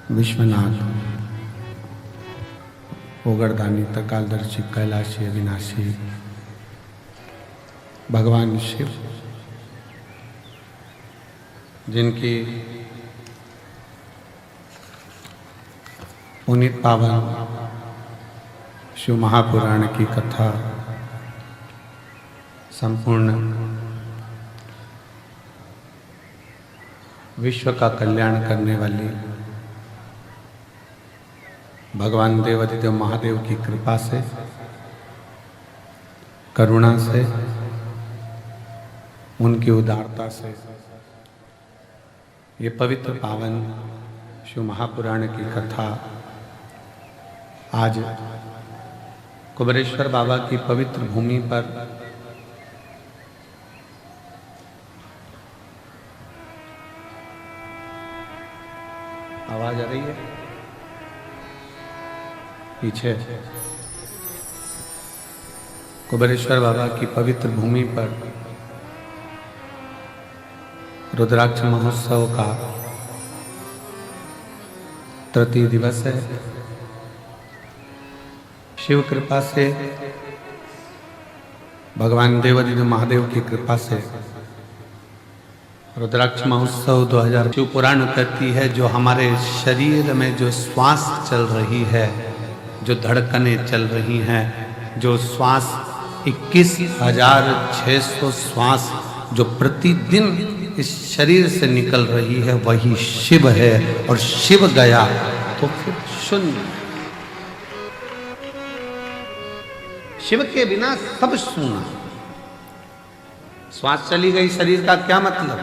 विश्वनाथ ओगरदानी तकालदर्शी कैलाशी अविनाशी भगवान शिव, जिनकी पुनीत पावन शिव महापुराण की कथा संपूर्ण विश्व का कल्याण करने वाली भगवान देवाधिदेव महादेव की कृपा से, करुणा से, उनकी उदारता से ये पवित्र पावन शिव महापुराण की कथा आज कुबेरेश्वर बाबा की पवित्र भूमि पर आवाज आ रही है पीछे। कुबेरेश्वर बाबा की पवित्र भूमि पर रुद्राक्ष महोत्सव का तृतीय दिवस है। शिव कृपा से, भगवान देवाधिदेव महादेव की कृपा से रुद्राक्ष महोत्सव 2000 शिव पुराण कहती है, जो हमारे शरीर में जो श्वास चल रही है, जो धड़कनें चल रही हैं, जो श्वास 21,600 श्वास जो प्रतिदिन इस शरीर से निकल रही है, वही शिव है। और शिव गया तो फिर शून्य। शिव के बिना सब सूना। श्वास चली गई शरीर का क्या मतलब?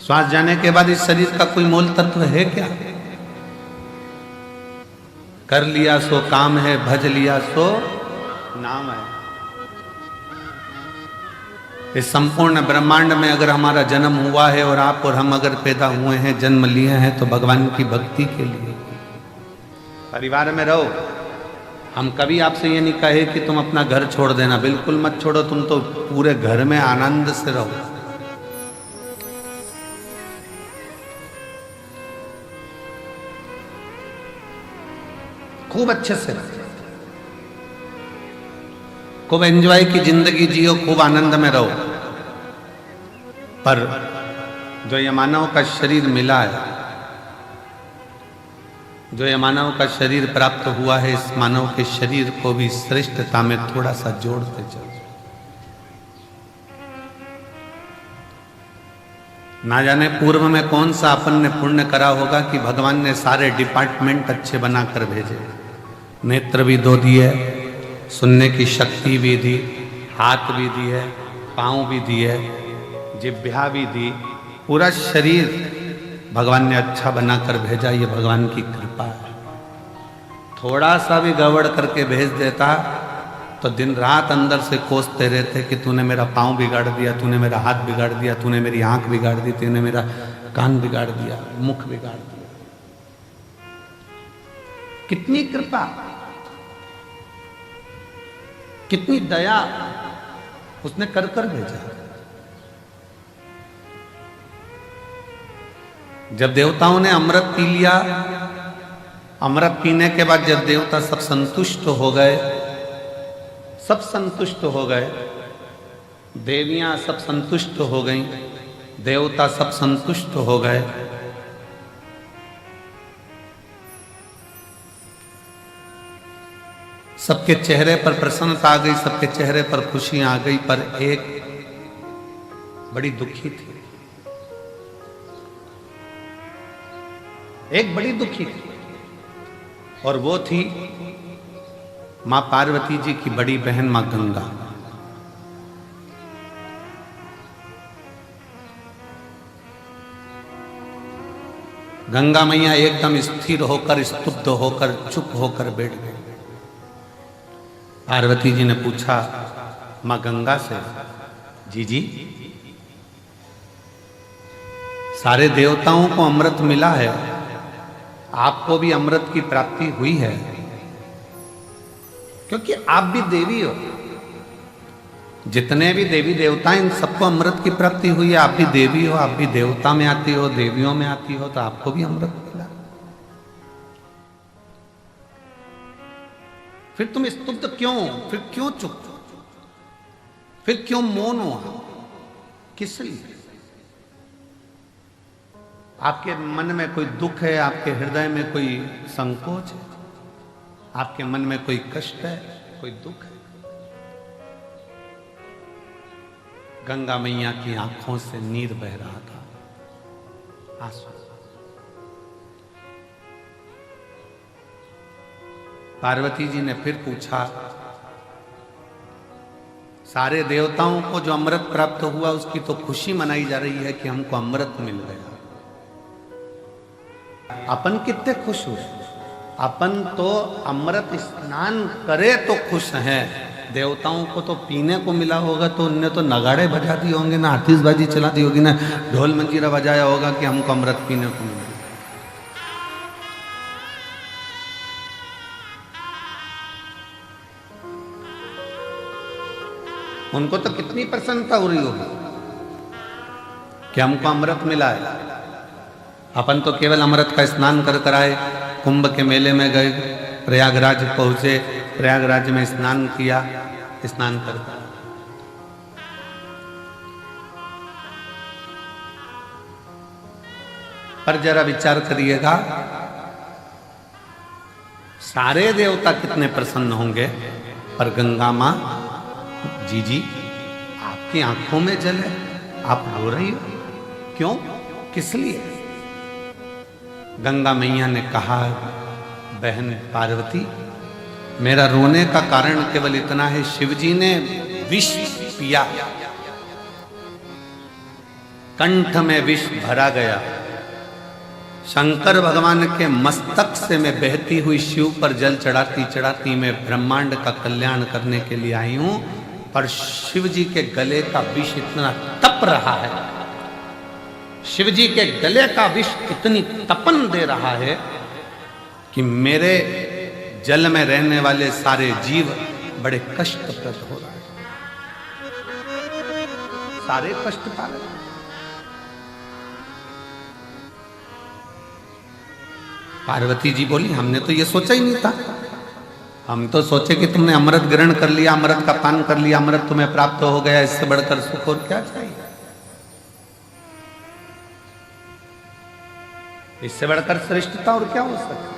श्वास जाने के बाद इस शरीर का कोई मूल तत्व है क्या? कर लिया सो काम है, भज लिया सो नाम है। इस संपूर्ण ब्रह्मांड में अगर हमारा जन्म हुआ है और आप और हम अगर पैदा हुए हैं, जन्म लिए हैं, तो भगवान की भक्ति के लिए। परिवार में रहो। हम कभी आपसे ये नहीं कहे कि तुम अपना घर छोड़ देना, बिल्कुल मत छोड़ो। तुम तो पूरे घर में आनंद से रहो। खूब अच्छे से रहो, खूब एंजॉय की जिंदगी जियो, खूब आनंद में रहो। पर जो ये मानव का शरीर मिला है, जो ये मानव का शरीर प्राप्त हुआ है, इस मानव के शरीर को भी श्रेष्ठता में थोड़ा सा जोड़ते चलो। ना जाने पूर्व में कौन सा अपन ने पुण्य करा होगा कि भगवान ने सारे डिपार्टमेंट अच्छे बनाकर भेजे। नेत्र भी दो दिए, सुनने की शक्ति भी दी, हाथ भी दिए, पांव भी दिए, जिह्वा भी दी, पूरा शरीर भगवान ने अच्छा बनाकर भेजा। ये भगवान की कृपा है। थोड़ा सा भी गड़बड़ करके भेज देता तो दिन रात अंदर से कोसते रहते कि तूने मेरा पांव बिगाड़ दिया, तूने मेरा हाथ बिगाड़ दिया, तूने मेरी आंख बिगाड़ दी, तूने मेरा कान बिगाड़ दिया, मुख बिगाड़ दिया। कितनी कृपा, कितनी दया उसने कर कर भेजा। जब देवताओं ने अमृत पी लिया, अमृत पीने के बाद जब देवता सब संतुष्ट हो गए, सब संतुष्ट हो गए, देवियां सब संतुष्ट हो गईं, देवता सब संतुष्ट हो गए, सबके चेहरे पर प्रसन्नता आ गई, सबके चेहरे पर खुशी आ गई। पर एक बड़ी दुखी थी, एक बड़ी दुखी थी, और वो थी मां पार्वती जी की बड़ी बहन मां गंगा। गंगा मैया एकदम स्थिर होकर, स्तब्ध होकर, चुप होकर बैठ गई। पार्वती जी ने पूछा मां गंगा से, जी सारे देवताओं को अमृत मिला है, आपको भी अमृत की प्राप्ति हुई है, क्योंकि आप भी देवी हो। जितने भी देवी देवता इन सबको अमृत की प्राप्ति हुई है। आप भी देवी हो, आप भी देवता में आती हो, देवियों में आती हो, तो आपको भी अमृत मिला। फिर तुम स्तुब्ध क्यों, फिर क्यों चुप, फिर क्यों मौन हो, किस लिए? आपके मन में कोई दुख है, आपके हृदय में कोई संकोच है, आपके मन में कोई कष्ट है, कोई दुख है? गंगा मैया की आंखों से नीर बह रहा था, आंसू। पार्वती जी ने फिर पूछा, सारे देवताओं को जो अमृत प्राप्त हुआ उसकी तो खुशी मनाई जा रही है कि हमको अमृत मिल गया, अपन कितने खुश हुए? अपन तो अमृत स्नान करे तो खुश हैं। देवताओं को तो पीने को मिला होगा तो उनने तो नगाड़े बजा दिए होंगे ना, आतिशबाजी चला दी होगी ना, ढोल मंजीरा बजाया होगा कि हमको अमृत पीने को मिला। उनको तो कितनी प्रसन्नता हो रही होगी कि हमको अमृत मिला है। अपन तो केवल अमृत का स्नान कर कर आए, कुंभ के मेले में गए, प्रयागराज पहुंचे, प्रयागराज में स्नान किया, स्नान करता। पर जरा विचार करिएगा, सारे देवता कितने प्रसन्न होंगे, पर गंगा मां, जी आपकी आंखों में जल है, आप रो रही हो क्यों, किस लिए? गंगा मैया ने कहा, बहन पार्वती, मेरा रोने का कारण केवल इतना है, शिवजी ने विष पिया, कंठ में विष भरा गया। शंकर भगवान के मस्तक से मैं बहती हुई शिव पर जल चढ़ाती चढ़ाती मैं ब्रह्मांड का कल्याण करने के लिए आई हूं, पर शिवजी के गले का विष इतना तप रहा है, शिवजी के गले का विष इतनी तपन दे रहा है कि मेरे जल में रहने वाले सारे जीव बड़े कष्टप्रद हो रहे हैं, सारे कष्ट पा रहे हैं। पार्वती जी बोली, हमने तो ये सोचा ही नहीं था, हम तो सोचे कि तुमने अमृत ग्रहण कर लिया, अमृत का पान कर लिया, अमृत तुम्हें प्राप्त हो गया, इससे बढ़कर सुख और क्या चाहिए, इससे बढ़कर श्रेष्ठता और क्या हो सकता।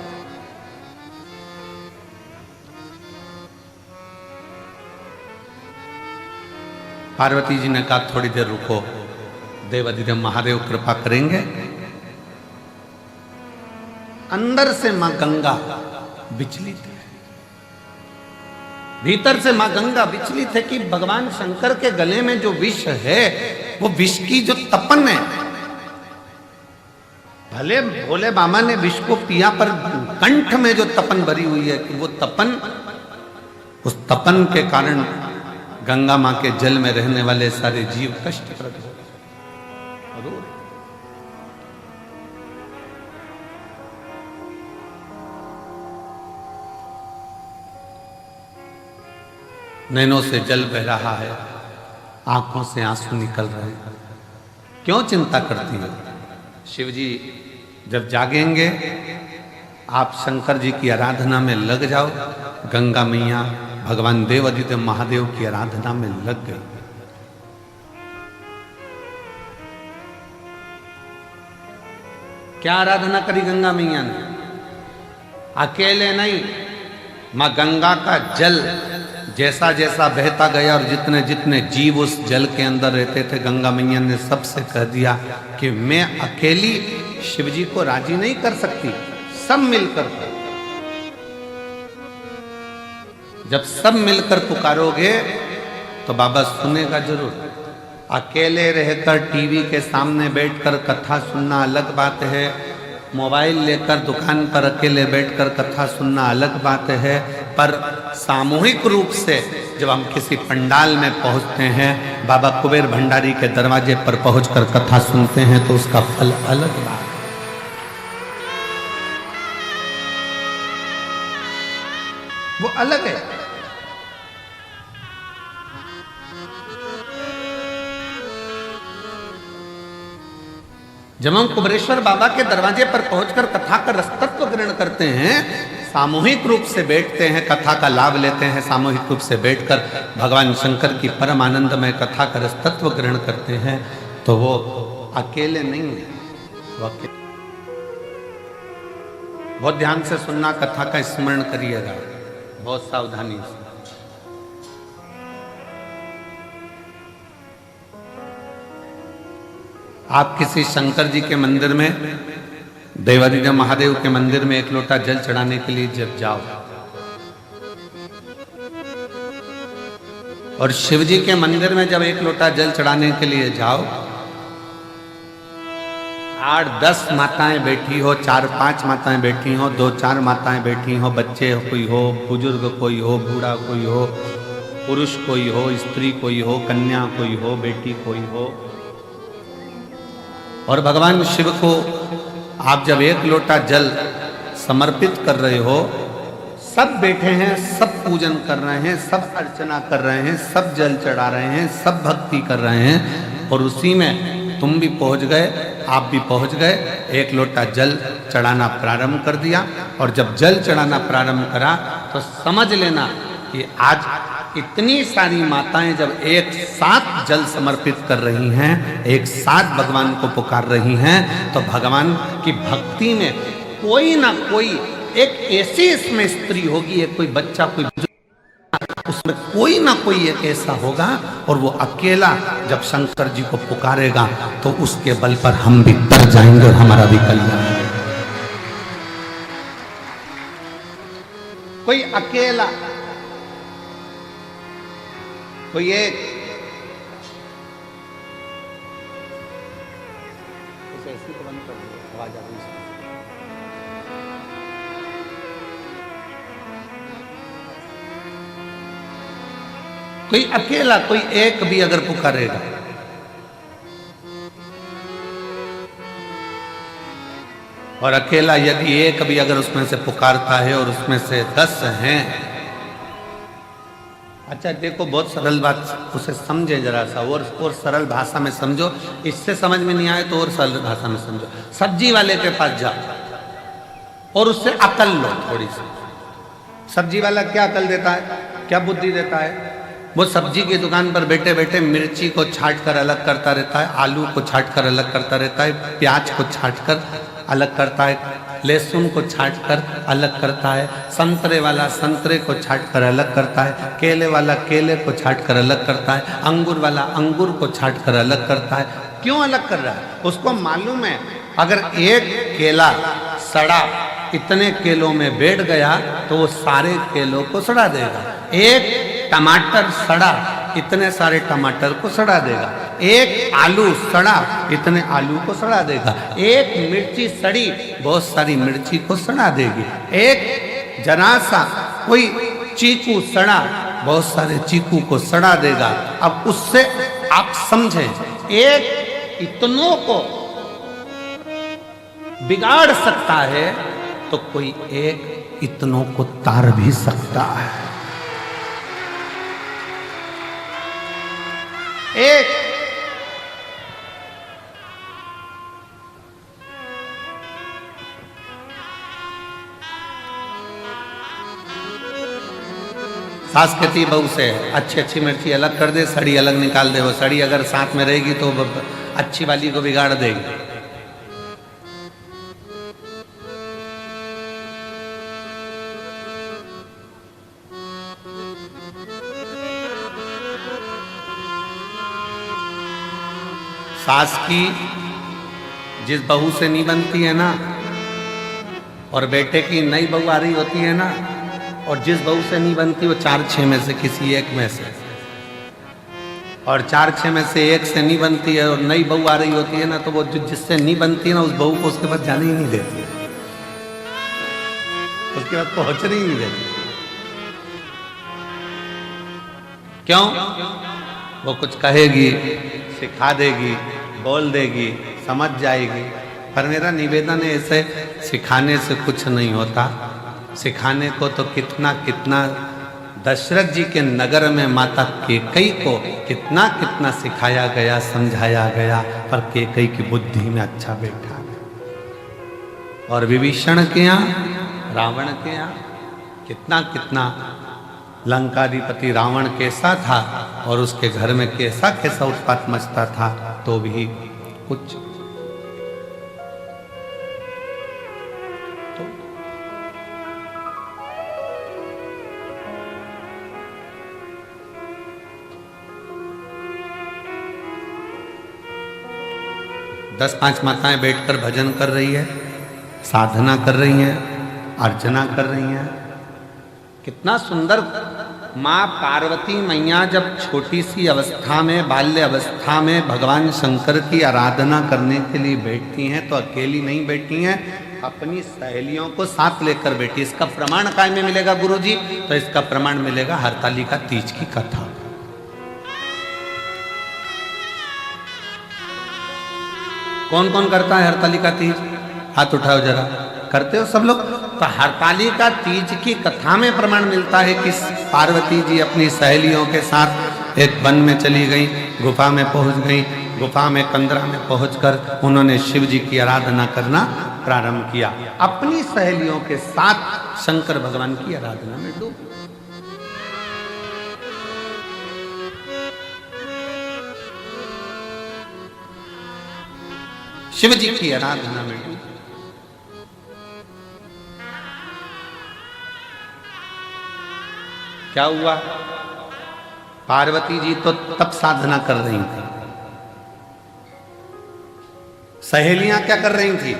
पार्वती जी ने कहा, थोड़ी देर रुको, देवाधिदेव महादेव कृपा करेंगे। अंदर से मां गंगा विचलित है, भीतर से मां गंगा विचलित है कि भगवान शंकर के गले में जो विष है, वो विष की जो तपन है, भले भोले बाबा ने विष को पिया, पर कंठ में जो तपन भरी हुई है, कि वो तपन, उस तपन के कारण गंगा मां के जल में रहने वाले सारे जीव कष्टप्रद हो गए। नैनों से जल बह रहा है, आंखों से आंसू निकल रहे हैं। क्यों चिंता करती हो? शिवजी जब जागेंगे, आप शंकर जी की आराधना में लग जाओ। गंगा मैया भगवान देवाधिदेव महादेव की आराधना में लग गई। क्या आराधना करी गंगा मैया ने? अकेले नहीं, मां गंगा का जल जैसा जैसा बहता गया और जितने जितने जीव उस जल के अंदर रहते थे, गंगा मैया ने सबसे कह दिया कि मैं अकेली शिवजी को राजी नहीं कर सकती, सब मिलकर। जब सब मिलकर पुकारोगे तो बाबा सुनेगा जरूर। अकेले रहकर टीवी के सामने बैठकर कथा सुनना अलग बात है, मोबाइल लेकर दुकान पर अकेले बैठकर कथा सुनना अलग बात है, पर सामूहिक रूप से जब हम किसी पंडाल में पहुंचते हैं, बाबा कुबेर भंडारी के दरवाजे पर पहुंचकर कथा सुनते हैं, तो उसका फल अलग बात है। वो अलग है। जब हम कुबरेश्वर बाबा के दरवाजे पर पहुंचकर कथा का रसतत्व ग्रहण करते हैं, सामूहिक रूप से बैठते हैं, कथा का लाभ लेते हैं, सामूहिक रूप से बैठकर भगवान शंकर की परम आनंदमय कथा का रसतत्व ग्रहण करते हैं, तो वो अकेले नहीं है, वो अकेले। बहुत ध्यान से सुनना, कथा का स्मरण करिएगा, बहुत सावधानी से। आप किसी शंकर जी के मंदिर में, देवादिदेव महादेव के मंदिर में एक लोटा जल चढ़ाने के लिए जब जाओ, और शिव जी के मंदिर में जब एक लोटा जल चढ़ाने के लिए जाओ, 8-10 माताएं बैठी हो, 4-5 माताएं बैठी हो, 2-4 माताएं बैठी हो, बच्चे कोई हो, बुजुर्ग कोई हो, बूढ़ा कोई हो, पुरुष कोई हो, स्त्री कोई हो, कन्या कोई हो, बेटी कोई हो, और भगवान शिव को आप जब एक लोटा जल समर्पित कर रहे हो, सब बैठे हैं, सब पूजन कर रहे हैं, सब अर्चना कर रहे हैं, सब जल चढ़ा रहे हैं, सब भक्ति कर रहे हैं, और उसी में तुम भी पहुंच गए, आप भी पहुंच गए, एक लोटा जल चढ़ाना प्रारंभ कर दिया। और जब जल चढ़ाना प्रारंभ करा तो समझ लेना कि आज इतनी सारी माताएं जब एक साथ जल समर्पित कर रही हैं, एक साथ भगवान को पुकार रही हैं, तो भगवान की भक्ति में कोई ना कोई एक ऐसी इसमें स्त्री होगी, एक कोई बच्चा, कोई उसमें कोई ना कोई एक ऐसा होगा, और वो अकेला जब शंकर जी को पुकारेगा तो उसके बल पर हम भी तर जाएंगे और हमारा भी कल्याण होगा। कोई अकेला, कोई एक, ऐसी तो बंद कर दो, आवाज आ रही है। कोई अकेला, कोई एक भी अगर पुकारेगा, और अकेला यदि एक भी अगर उसमें से पुकारता है और उसमें से 10 हैं, अच्छा देखो बहुत सरल बात, उसे समझे जरा सा, और सरल भाषा में समझो, इससे समझ में नहीं आए तो और सरल भाषा में समझो। सब्जी वाले के पास जाओ और उससे अकल लो थोड़ी सी। सब्जी वाला क्या अकल देता है, क्या बुद्धि देता है? वो सब्जी की दुकान पर बैठे बैठे मिर्ची को छाट कर अलग करता रहता है, आलू को छाट कर अलग करता रहता है, प्याज को छाट कर अलग करता है, लहसुन को छाट कर अलग करता है, संतरे वाला संतरे को छाट कर अलग करता है, केले वाला केले को छाट कर अलग करता है, अंगूर वाला अंगूर को छाट कर अलग करता है। क्यों अलग कर रहा है? उसको मालूम है अगर एक केला सड़ा इतने केलों में बैठ गया तो वो सारे केलों को सड़ा देगा। एक टमाटर सड़ा इतने सारे टमाटर को सड़ा देगा। एक आलू सड़ा इतने आलू को सड़ा देगा। एक मिर्ची सड़ी बहुत सारी मिर्ची को सड़ा देगी। एक जरा सा कोई चीकू सड़ा बहुत सारे चीकू को सड़ा देगा। अब उससे आप समझें, एक इतनों को बिगाड़ सकता है तो कोई एक इतनों को तार भी सकता है। एक सास कहती बहू से अच्छी मिर्ची अलग कर दे, सड़ी अलग निकाल दे। वो सड़ी अगर साथ में रहेगी तो अच्छी वाली को बिगाड़ देगी। सास की जिस बहू से नहीं बनती है ना, और बेटे की नई बहू आ रही होती है ना, और जिस बहू से नहीं बनती वो 4-6 में से किसी एक में से, और 4-6 में से एक से नहीं बनती है और नई बहू आ रही होती है ना, तो वो जिससे नहीं बनती है ना उस बहू को उसके पास जाने ही नहीं देती है, उसके बाद पहुंचने ही नहीं देती। क्यों? वो कुछ कहेगी, सिखा देगी, बोल देगी, समझ जाएगी। पर मेरा निवेदन है, ऐसे सिखाने से कुछ नहीं होता। सिखाने को तो कितना कितना दशरथ जी के नगर में माता कैकेयी को कितना कितना सिखाया गया, समझाया गया, पर कैकेयी की बुद्धि में अच्छा बैठा गया। और विभीषण के यहाँ, रावण के यहाँ कितना कितना लंकाधिपति रावण कैसा था और उसके घर में कैसा कैसा उत्पात मचता था, तो भी कुछ तो दस पांच माताएं बैठकर भजन कर रही है, साधना कर रही हैं, अर्चना कर रही हैं। कितना सुंदर। माँ पार्वती मैया जब छोटी सी अवस्था में, बाल्य अवस्था में भगवान शंकर की आराधना करने के लिए बैठती हैं तो अकेली नहीं बैठी हैं, अपनी सहेलियों को साथ लेकर बैठी। इसका प्रमाण काय में मिलेगा गुरुजी? तो इसका प्रमाण मिलेगा हरतालिका तीज की कथा। कौन कौन करता है हरतालिका तीज? हाथ उठाओ जरा। करते हो सब लोग? तो हरतालिका तीज की कथा में प्रमाण मिलता है कि पार्वती जी अपनी सहेलियों के साथ एक वन में चली गई, गुफा में पहुंच गई। गुफा में कंदरा में पहुंचकर उन्होंने शिव जी की आराधना करना प्रारंभ किया। अपनी सहेलियों के साथ शंकर भगवान की आराधना में डूब। शिव जी की आराधना में डूब। क्या हुआ? पार्वती जी तो तब साधना कर रही थी, सहेलियां क्या कर रही थी?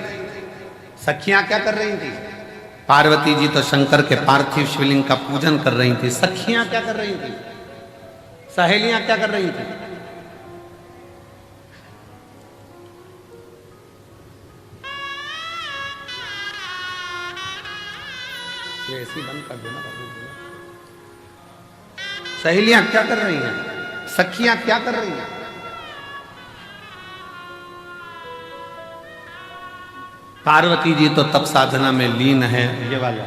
सखियां क्या कर रही थी? पार्वती जी तो शंकर के पार्थिव शिवलिंग का पूजन कर रही थी। सखियां क्या कर रही थी? सहेलियां क्या कर रही थी? ऐसी बंद कर देना। सहेलियां क्या कर रही हैं? सखियां क्या कर रही हैं? पार्वती जी तो तप साधना में लीन है। ये वाला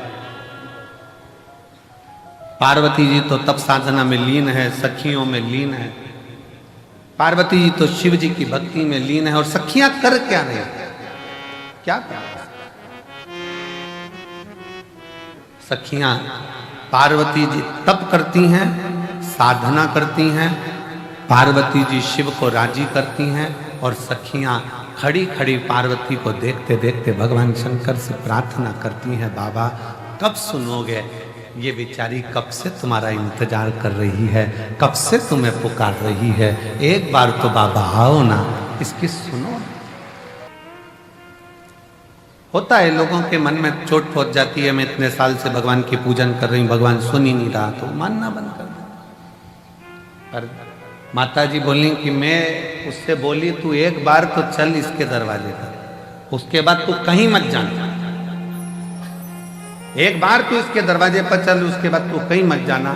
पार्वती जी तो तप साधना में लीन है, सखियों में लीन है। पार्वती जी तो शिव जी की भक्ति में लीन है। और सखियां कर क्या रही? क्या कर? सखियां पार्वती जी तप करती हैं, साधना करती हैं, पार्वती जी शिव को राजी करती हैं, और सखियां खड़ी खड़ी पार्वती को देखते देखते भगवान शंकर से प्रार्थना करती हैं, बाबा कब सुनोगे? ये बेचारी कब से तुम्हारा इंतजार कर रही है, कब से तुम्हें पुकार रही है, एक बार तो बाबा आओ ना, इसकी सुनो। होता है लोगों के मन में चोट पहुंच जाती है, मैं इतने साल से भगवान की पूजन कर रही हूँ, भगवान सुन ही नहीं रहा, तो मानना बंद कर दो। पर माता जी बोली कि मैं उससे बोली तू एक बार तो चल इसके दरवाजे पर, उसके बाद तू कहीं मत जाना। एक बार तू इसके दरवाजे पर चल, उसके बाद तू कहीं मत जाना।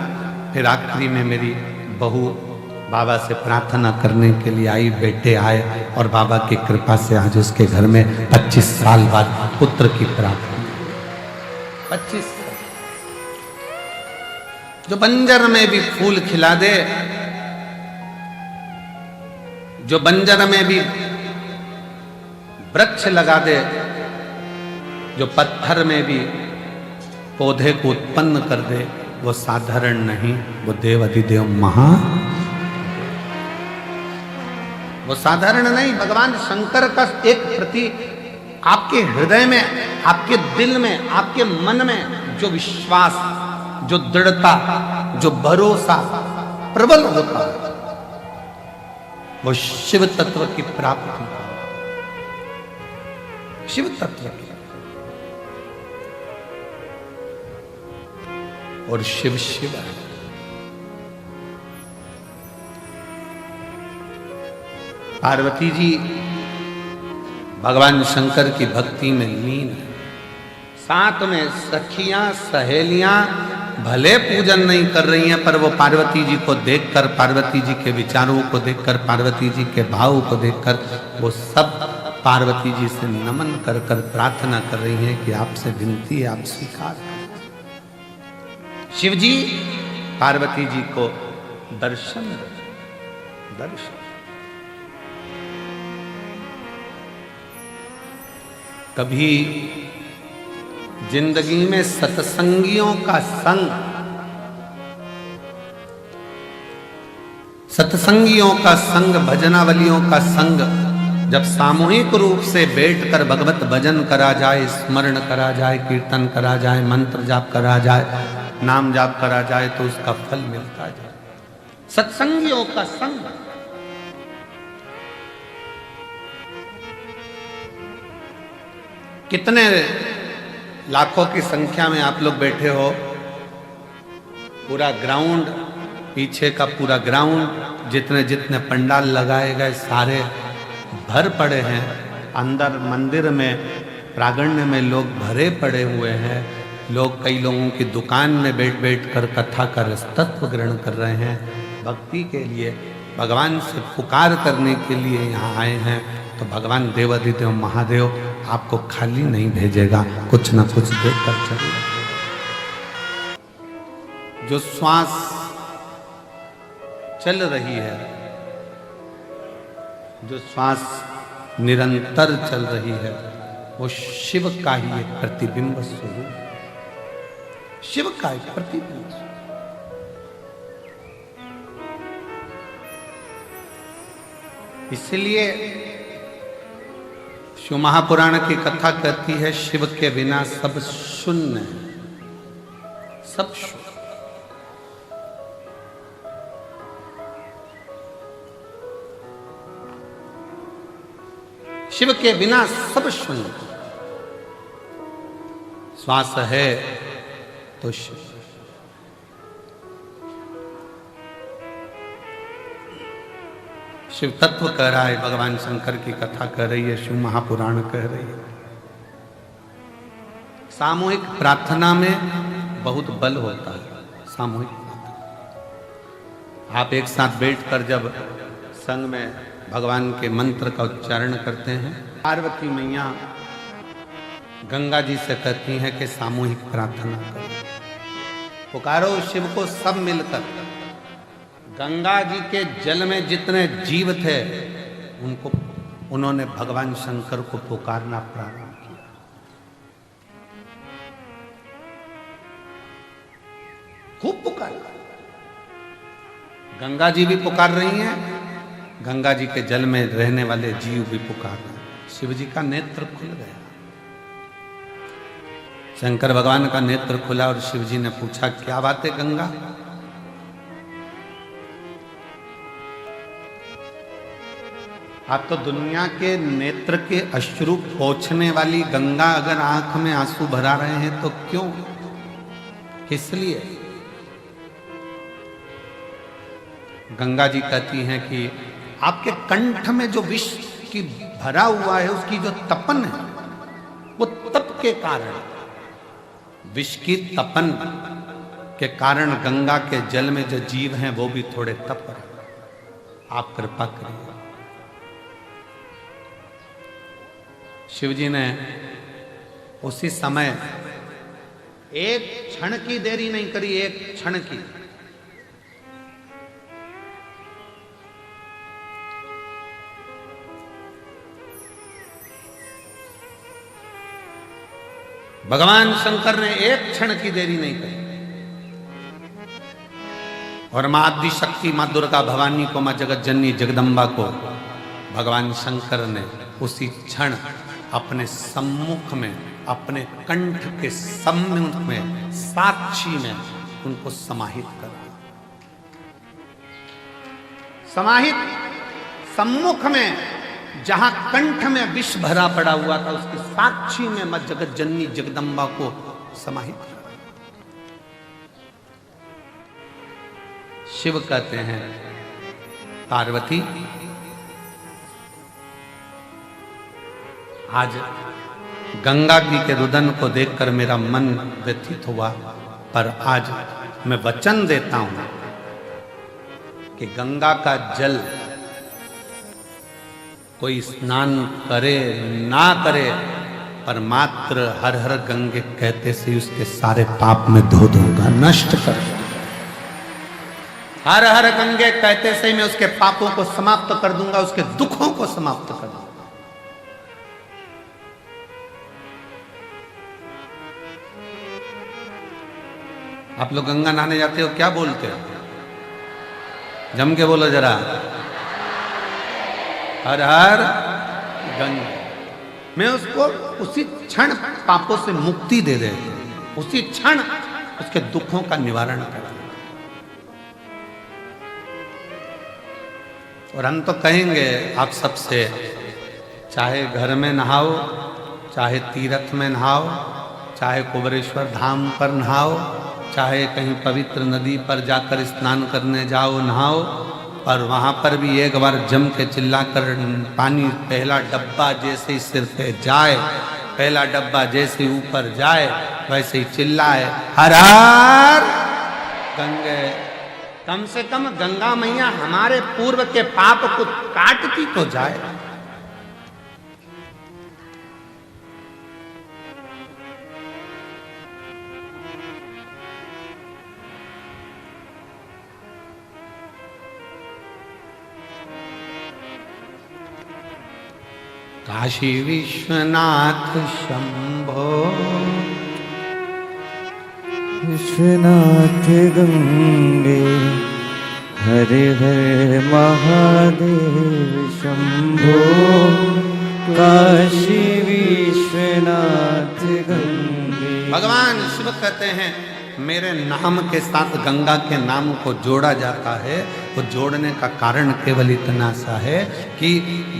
फिर आखिरी में मेरी बहू बाबा से प्रार्थना करने के लिए आई, बेटे आए, और बाबा की कृपा से आज उसके घर में 25 साल बाद पुत्र की प्रार्थना। 25 साल। जो बंजर में भी फूल खिला दे, जो बंजर में भी वृक्ष लगा दे, जो पत्थर में भी पौधे को उत्पन्न कर दे, वो साधारण नहीं, वो देव अधिदेव महा, वो साधारण नहीं। भगवान शंकर का एक प्रति आपके हृदय में, आपके दिल में, आपके मन में जो विश्वास, जो दृढ़ता, जो भरोसा प्रबल होता है, वो शिव तत्व की प्राप्ति, शिव तत्व की। और शिव शिव है। पार्वती जी भगवान शंकर की भक्ति में लीन है। साथ में सखियां सहेलियां भले पूजन नहीं कर रही हैं, पर वो पार्वती जी को देखकर, पार्वती जी के विचारों को देखकर, पार्वती जी के भाव को देखकर, वो सब पार्वती जी से नमन कर कर प्रार्थना कर रही हैं कि आपसे विनती है, आप स्वीकार करें। शिव जी पार्वती जी को दर्शन दर्शन। कभी जिंदगी में सत्संगियों का संग, सत्संगियों का संग, भजनावलियों का संग जब सामूहिक रूप से बैठकर भगवत भजन करा जाए, स्मरण करा जाए, कीर्तन करा जाए, मंत्र जाप करा जाए, नाम जाप करा जाए तो उसका फल मिलता जाए। सत्संगियों का संग। कितने लाखों की संख्या में आप लोग बैठे हो, पूरा ग्राउंड, पीछे का पूरा ग्राउंड, जितने जितने पंडाल लगाए गए सारे भर पड़े हैं। अंदर मंदिर में, प्रांगण में लोग भरे पड़े हुए हैं। लोग, कई लोगों की दुकान में बैठ बैठ कर कथा का रसतत्व ग्रहण कर रहे हैं। भक्ति के लिए, भगवान से पुकार करने के लिए यहाँ आए हैं। तो भगवान देवाधिदेव महादेव आपको खाली नहीं भेजेगा, कुछ ना कुछ देकर चलेगा। जो श्वास चल रही है, जो श्वास निरंतर चल रही है, वो शिव का ही एक प्रतिबिंब स्वरूप, शिव का एक प्रतिबिंब। इसलिए शिव महापुराण की कथा कहती है, शिव के बिना सब शून्य है, सब शून्य। शिव के बिना सब शून्य। श्वास है तो शिव। शिव तत्व कह रहा है, भगवान शंकर की कथा कह रही है, शिव महापुराण कह रही है। सामूहिक प्रार्थना में बहुत बल होता है। सामूहिक प्रार्थना, आप एक साथ बैठकर जब संग में भगवान के मंत्र का उच्चारण करते हैं, पार्वती मैया गंगा जी से कहती हैं कि सामूहिक प्रार्थना करो, पुकारो शिव को सब मिलकर। गंगा जी के जल में जितने जीव थे उनको, उन्होंने भगवान शंकर को पुकारना प्रारंभ किया। खूब पुकारा। गंगा जी भी पुकार रही हैं, गंगा जी के जल में रहने वाले जीव भी पुकार रहे हैं। शिव जी का नेत्र खुल गया, शंकर भगवान का नेत्र खुला और शिव जी ने पूछा, क्या बात है गंगा? आप तो दुनिया के नेत्र के अश्रु पोंछने वाली गंगा अगर आंख में आंसू भरा रहे हैं तो क्यों, किस लिए? गंगा जी कहती हैं कि आपके कंठ में जो विष की भरा हुआ है, उसकी जो तपन है, वो तप के कारण, विष की तपन के कारण गंगा के जल में जो जीव हैं वो भी थोड़े तप रहे। आप कृपा करिए। शिव जी ने उसी समय एक क्षण की देरी नहीं करी, एक क्षण की। भगवान शंकर ने एक क्षण की देरी नहीं करी और मां आदि शक्ति, मां दुर्गा भवानी को, मां जगत जननी जगदम्बा को भगवान शंकर ने उसी क्षण अपने सम्मुख में, अपने कंठ के सम्मुख में, साक्षी में उनको समाहित कर, समाहित सम्मुख में, जहां कंठ में विष भरा पड़ा हुआ था, उसके साक्षी में मां जगत जननी जगदम्बा को समाहित कर। शिव कहते हैं, पार्वती आज गंगा जी के रुदन को देखकर मेरा मन व्यथित हुआ, पर आज मैं वचन देता हूं कि गंगा का जल कोई स्नान करे ना करे, पर मात्र हर हर गंगे कहते से उसके सारे पाप में धो दूंगा, नष्ट कर दूंगा। हर हर गंगे कहते से मैं उसके पापों को समाप्त कर दूंगा, उसके दुखों को समाप्त कर दूंगा। आप लोग गंगा नहाने जाते हो, क्या बोलते हो? जम के बोलो जरा, हर हर गंगा। मैं उसको उसी क्षण पापों से मुक्ति दे दे, उसी क्षण उसके दुखों का निवारण करा। और हम तो कहेंगे आप सबसे, चाहे घर में नहाओ, चाहे तीर्थ में नहाओ, चाहे कुबेरेश्वर धाम पर नहाओ, चाहे कहीं पवित्र नदी पर जाकर स्नान करने जाओ नहाओ, और वहाँ पर भी एक बार जम के चिल्लाकर पानी पहला डब्बा जैसे ही सिर पे जाए, पहला डब्बा जैसे ऊपर जाए वैसे ही चिल्लाए, हर हर गंगे। कम से कम गंगा मैया हमारे पूर्व के पाप को काटती तो जाए। काशी विश्वनाथ शंभो, विश्वनाथ गंगे, हरे हरे महादेव शंभो। काशी विश्वनाथ गंगे। भगवान शिव कहते हैं मेरे नाम के साथ गंगा के नाम को जोड़ा जाता है। वो जोड़ने का कारण केवल इतना सा है कि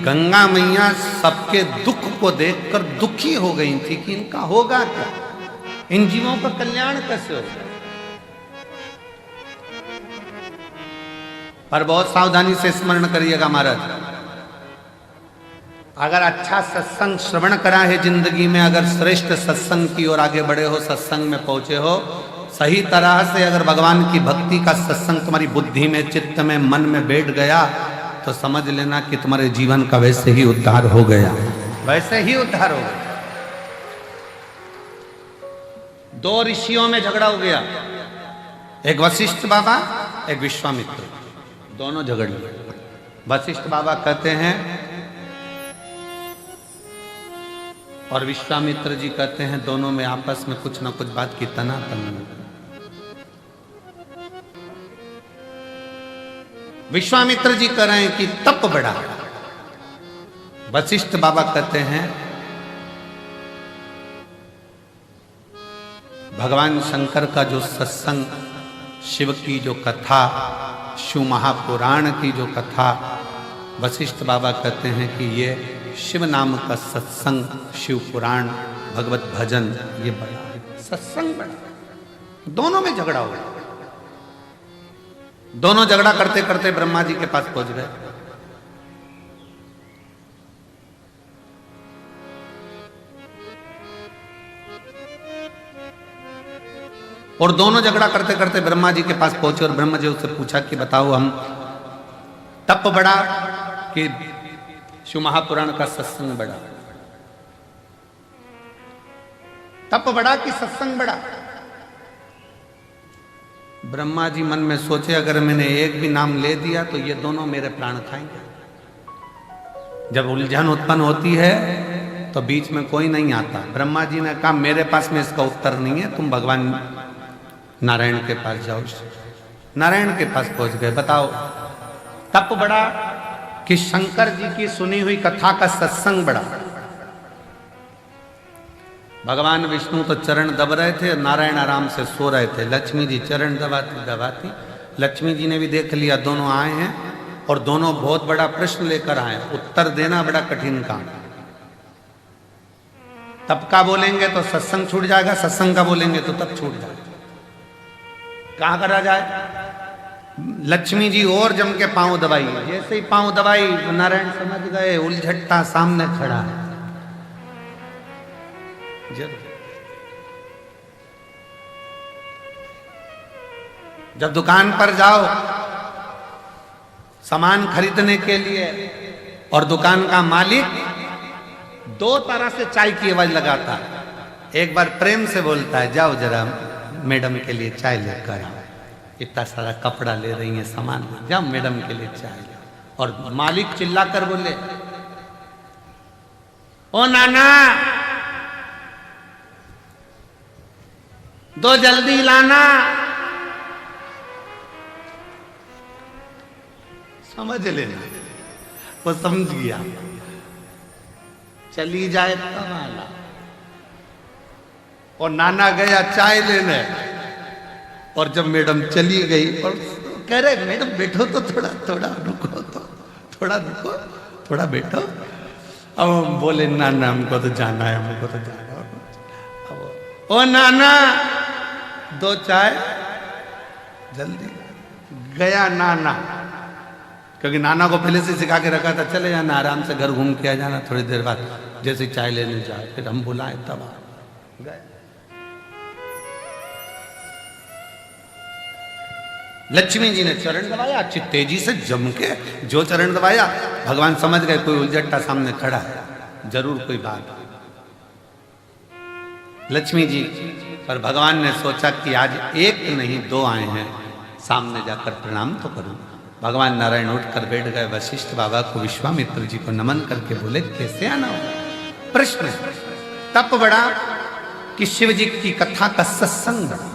गंगा मैया सबके दुख को देखकर दुखी हो गई थी कि इनका होगा क्या, इन जीवों का कल्याण कैसे होगा। पर बहुत सावधानी से स्मरण करिएगा महाराज, अगर अच्छा सत्संग श्रवण करा है जिंदगी में, अगर श्रेष्ठ सत्संग की ओर आगे बढ़े हो, सत्संग में पहुंचे हो, सही तरह से अगर भगवान की भक्ति का सत्संग तुम्हारी बुद्धि में, चित्त में, मन में बैठ गया तो समझ लेना कि तुम्हारे जीवन का वैसे ही उद्धार हो गया, वैसे ही उद्धार हो गया। दो ऋषियों में झगड़ा हो गया, एक वशिष्ठ बाबा, एक विश्वामित्र, दोनों झगड़ गए। वशिष्ठ बाबा कहते हैं और विश्वामित्र जी कहते हैं, दोनों में आपस में कुछ ना कुछ बात की तनातनी। विश्वामित्र जी कह रहे हैं कि तप बढ़ा, वशिष्ठ बाबा कहते हैं भगवान शंकर का जो सत्संग, शिव की जो कथा, शिव महापुराण की जो कथा, वशिष्ठ बाबा कहते हैं कि ये शिव नाम का सत्संग, शिव पुराण, भगवत भजन, ये बड़ा सत्संग बड़ा। दोनों में झगड़ा हुआ, दोनों झगड़ा करते करते ब्रह्मा जी के पास पहुंच गए। और दोनों झगड़ा करते करते ब्रह्मा जी के पास पहुंचे और ब्रह्मा जी उससे पूछा कि बताओ, हम तप बढ़ा कि शिव महापुराण का सत्संग बढ़ा? तप बढ़ा कि सत्संग बढ़ा? ब्रह्मा जी मन में सोचे, अगर मैंने एक भी नाम ले दिया तो ये दोनों मेरे प्राण खाएंगे। जब उलझन उत्पन्न होती है तो बीच में कोई नहीं आता। ब्रह्मा जी ने कहा मेरे पास में इसका उत्तर नहीं है, तुम भगवान नारायण के पास जाओ। नारायण के पास पहुंच गए। बताओ तप बढ़ा कि शंकर जी की सुनी हुई कथा का सत्संग बढ़ा? भगवान विष्णु तो चरण दब रहे थे, नारायण आराम से सो रहे थे। लक्ष्मी जी चरण दबाती दबाती, लक्ष्मी जी ने भी देख लिया दोनों आए हैं और दोनों बहुत बड़ा प्रश्न लेकर आए, उत्तर देना बड़ा कठिन काम। तप का बोलेंगे तो सत्संग छूट जाएगा, सत्संग का बोलेंगे तो तप छूट जाएगा। कहाँ करा जाए? लक्ष्मी जी और जम के पांव दबाई, जैसे ही पांव दबाई नारायण समझ गए उलझट्टा सामने खड़ा है। जब दुकान पर जाओ सामान खरीदने के लिए और दुकान का मालिक दो तरह से चाय की आवाज लगाता है। एक बार प्रेम से बोलता है, जाओ जरा मैडम के लिए चाय लेकर आओ। इतना सारा कपड़ा ले रही है, सामान ले जा, मैडम के लिए चाय ले। और मालिक चिल्ला कर बोले, ओ नाना, दो जल्दी लाना। समझ लेना, वो समझ गया, चली जाए तब आना। और नाना गया चाय लेने, और जब मैडम चली गई और कह रहे मैडम बैठो तो थोड़ा रुको, तो थोड़ा रुको, थोड़ा बैठो। अब हम बोले नाना हमको तो जाना है, हमको तो जाना है। ओ नाना, दो चाय जल्दी। गया नाना, क्योंकि नाना को पहले से सिखा के रखा था, चले जाना आराम से, घर घूम के आ जाना, थोड़ी देर बाद जैसे चाय लेने जाए, फिर हम बुलाए तब आ गए। लक्ष्मी जी ने चरण दबाया, अच्छी तेजी से जम के जो चरण दबाया, भगवान समझ गए कोई उलझट्टा सामने खड़ा है, जरूर कोई बात। लक्ष्मी जी पर भगवान ने सोचा कि आज एक नहीं दो आए हैं, सामने जाकर प्रणाम तो करूं। भगवान नारायण उठकर बैठ गए, वशिष्ठ बाबा को, विश्वामित्र जी को नमन करके बोले कैसे आना होगा। प्रश्न तप बड़ा कि शिव जी की कथा का सत्संग बड़ा।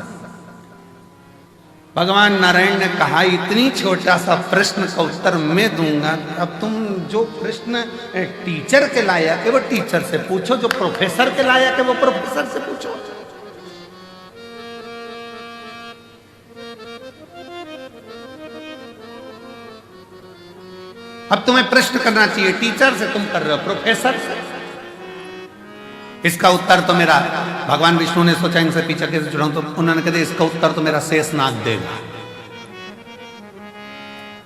भगवान नारायण ने कहा इतनी छोटा सा प्रश्न का उत्तर मैं दूंगा, अब तुम जो प्रश्न टीचर के लायक है वो टीचर से पूछो, जो प्रोफेसर के लायक है वो प्रोफेसर से पूछो। अब तुम्हें प्रश्न करना चाहिए टीचर से, तुम कर रहे हो प्रोफेसर से। इसका उत्तर तो मेरा, भगवान विष्णु ने सोचा इनसे पीछे कैसे जुड़ाऊं, तो उन्होंने कहा इसका उत्तर तो मेरा शेषनाग देगा।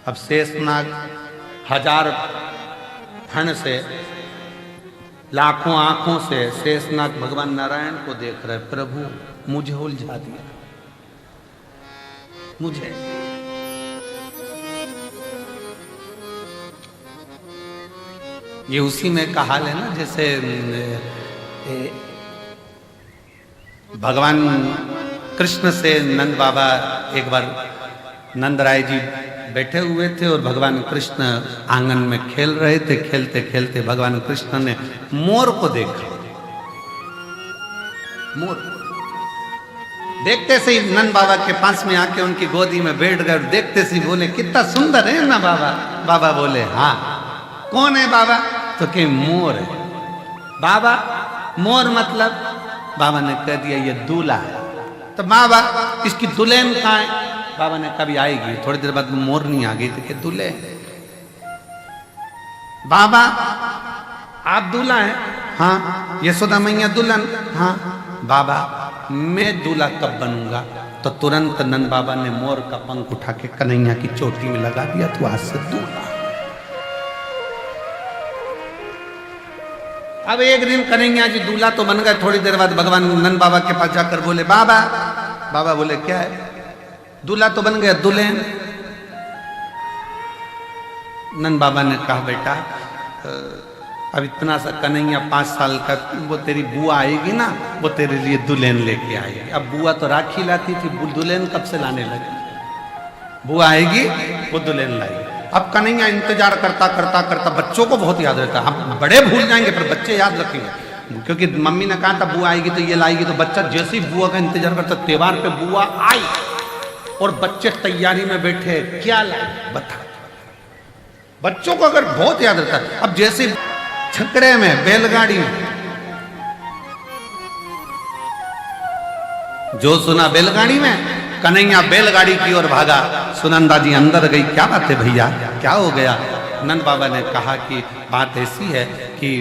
अब शेषनाग 1000 फण से, लाखों आंखों से शेषनाग भगवान नारायण को देख रहे, प्रभु मुझे उलझा दिया, मुझे। ये उसी में का हाल है ना, जैसे भगवान कृष्ण से नंद बाबा, एक बार नंद राय जी बैठे हुए थे और भगवान कृष्ण आंगन में खेल रहे थे। खेलते खेलते भगवान कृष्ण ने मोर को देखा। मोर देखते से ही नंद बाबा के पास में आके उनकी गोदी में बैठ गए, देखते से ही बोले कितना सुंदर है ना बाबा। बाबा बोले हाँ। कौन है बाबा? तो के मोर है। बाबा मोर मतलब? बाबा ने कह दिया ये दूल्हा है। तो बाबा इसकी दुल्हन कहाँ है? बाबा ने कभी आएगी। थोड़ी देर बाद मोर नहीं आ गई तो के दूल्हे। बाबा आप दूल्हा हैं? हाँ। यशोदा मैया दुल्हन? हाँ। बाबा मैं दूल्हा कब बनूंगा? तो तुरंत नंद बाबा ने मोर का पंख उठा के कन्हैया की चोटी में लगा दिया, तो आज से दूल्हा। अब एक दिन कन्हैया जी दूल्हा तो बन गए। थोड़ी देर बाद भगवान नंद बाबा के पास जाकर बोले बाबा। बाबा बोले क्या है? दूल्हा तो बन गया, दुल्हन? नंद बाबा ने कहा बेटा अब इतना सा कन्हैया 5 साल का, वो तेरी बुआ आएगी ना, वो तेरे लिए दुल्हन लेके आएगी। अब बुआ तो राखी लाती थी, दुल्हन कब से लाने लगी? बुआ आएगी वो दुल्हन लाएगी। अब कन्हैया इंतजार करता करता करता, बच्चों को बहुत याद रहता है। हम बड़े भूल जाएंगे पर बच्चे याद रखेंगे, क्योंकि मम्मी ने कहा था बुआ आएगी तो ये लाएगी। तो बच्चा जैसे ही बुआ का इंतजार करता, त्योहार पे बुआ आई और बच्चे तैयारी में बैठे, क्या लाए बता। बच्चों को अगर बहुत याद रहता है। अब जैसे छकड़े में, बैलगाड़ी में, जो सुना बैलगाड़ी में, कन्हैया बैलगाड़ी की ओर भागा। सुनंदा जी अंदर गई, क्या बात है भैया, क्या हो गया? नंद बाबा ने कहा कि बात ऐसी है कि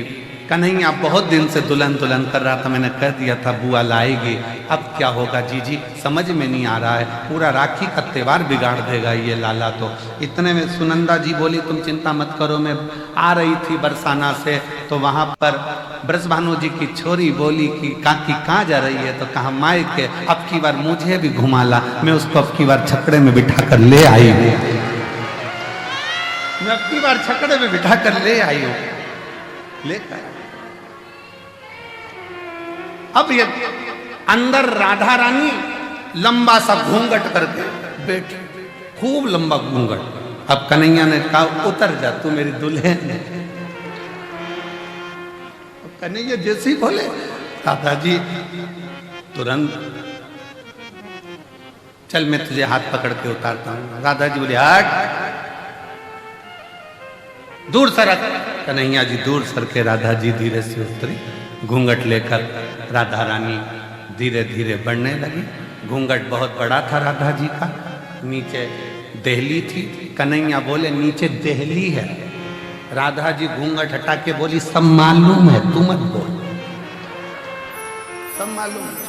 कन्हैया बहुत दिन से दुल्हन दुल्हन कर रहा था, मैंने कह दिया था बुआ लाएगी। अब क्या होगा जीजी, समझ में नहीं आ रहा है। पूरा राखी का त्योहार बिगाड़ देगा ये लाला। तो इतने में सुनंदा जी बोली तुम चिंता मत करो, मैं आ रही थी बरसाना से, तो वहाँ पर ब्रजभानु जी की छोरी बोली कि काकी कहाँ जा रही है? तो कहा मायके, अब की बार मुझे भी घुमा ला, मैं उसको अब की बार छकड़े में बिठा कर ले आई हूँ। मैं अब की बार छकड़े में बिठा कर ले आई हूँ, लेकर। अब ये अंदर राधा रानी लंबा सा घूंघट करके पेट, खूब लंबा घूंघट। अब कन्हैया ने कहा उतर जा, तू मेरी दुल्हन है। कन्हैया जैसे ही बोले राधा जी तुरंत, चल मैं तुझे हाथ पकड़ के उतारता हूं। राधा जी बोले हट, दूर सरक। कन्हैया जी दूर सर के राधा जी धीरे से उतरी। घूंघट लेकर राधा रानी धीरे धीरे बढ़ने लगी। घूंघट बहुत बड़ा था राधा जी का, नीचे देहली थी। कन्हैया बोले नीचे देहली है। राधा जी घूंघट हटा के बोली सब मालूम है, तू मत बोल, सब मालूम है।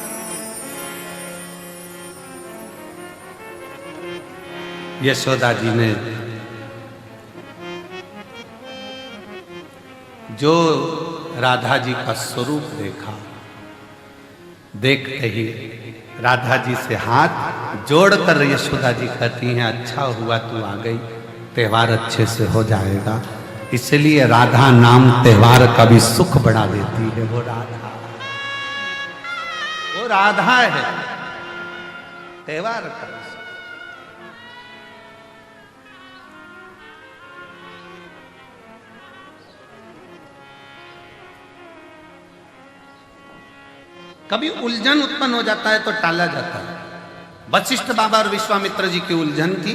यशोदा जी ने जो राधा जी का स्वरूप देखा, देखते ही राधा जी से हाथ जोड़कर यशोदा जी कहती हैं अच्छा हुआ तू आ गई, त्योहार अच्छे से हो जाएगा। इसलिए राधा नाम त्योहार का भी सुख बढ़ा देती है। वो राधा है त्योहार का भी सुख। कभी उलझन उत्पन्न हो जाता है तो टाला जाता है। वशिष्ठ बाबा और विश्वामित्र जी की उलझन थी।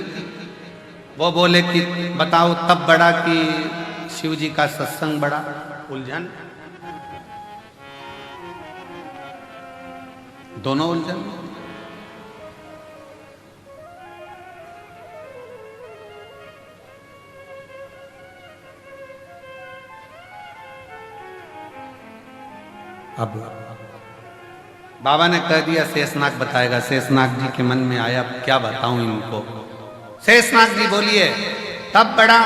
वो बोले कि बताओ तब बड़ा कि शिव जी का सत्संग बड़ा। उलझन, दोनों उलझन। अब बाबा ने कह दिया शेषनाग बताएगा। शेषनाग जी के मन में आया क्या बताऊं इनको। शेषनाग जी बोलिए तब बड़ा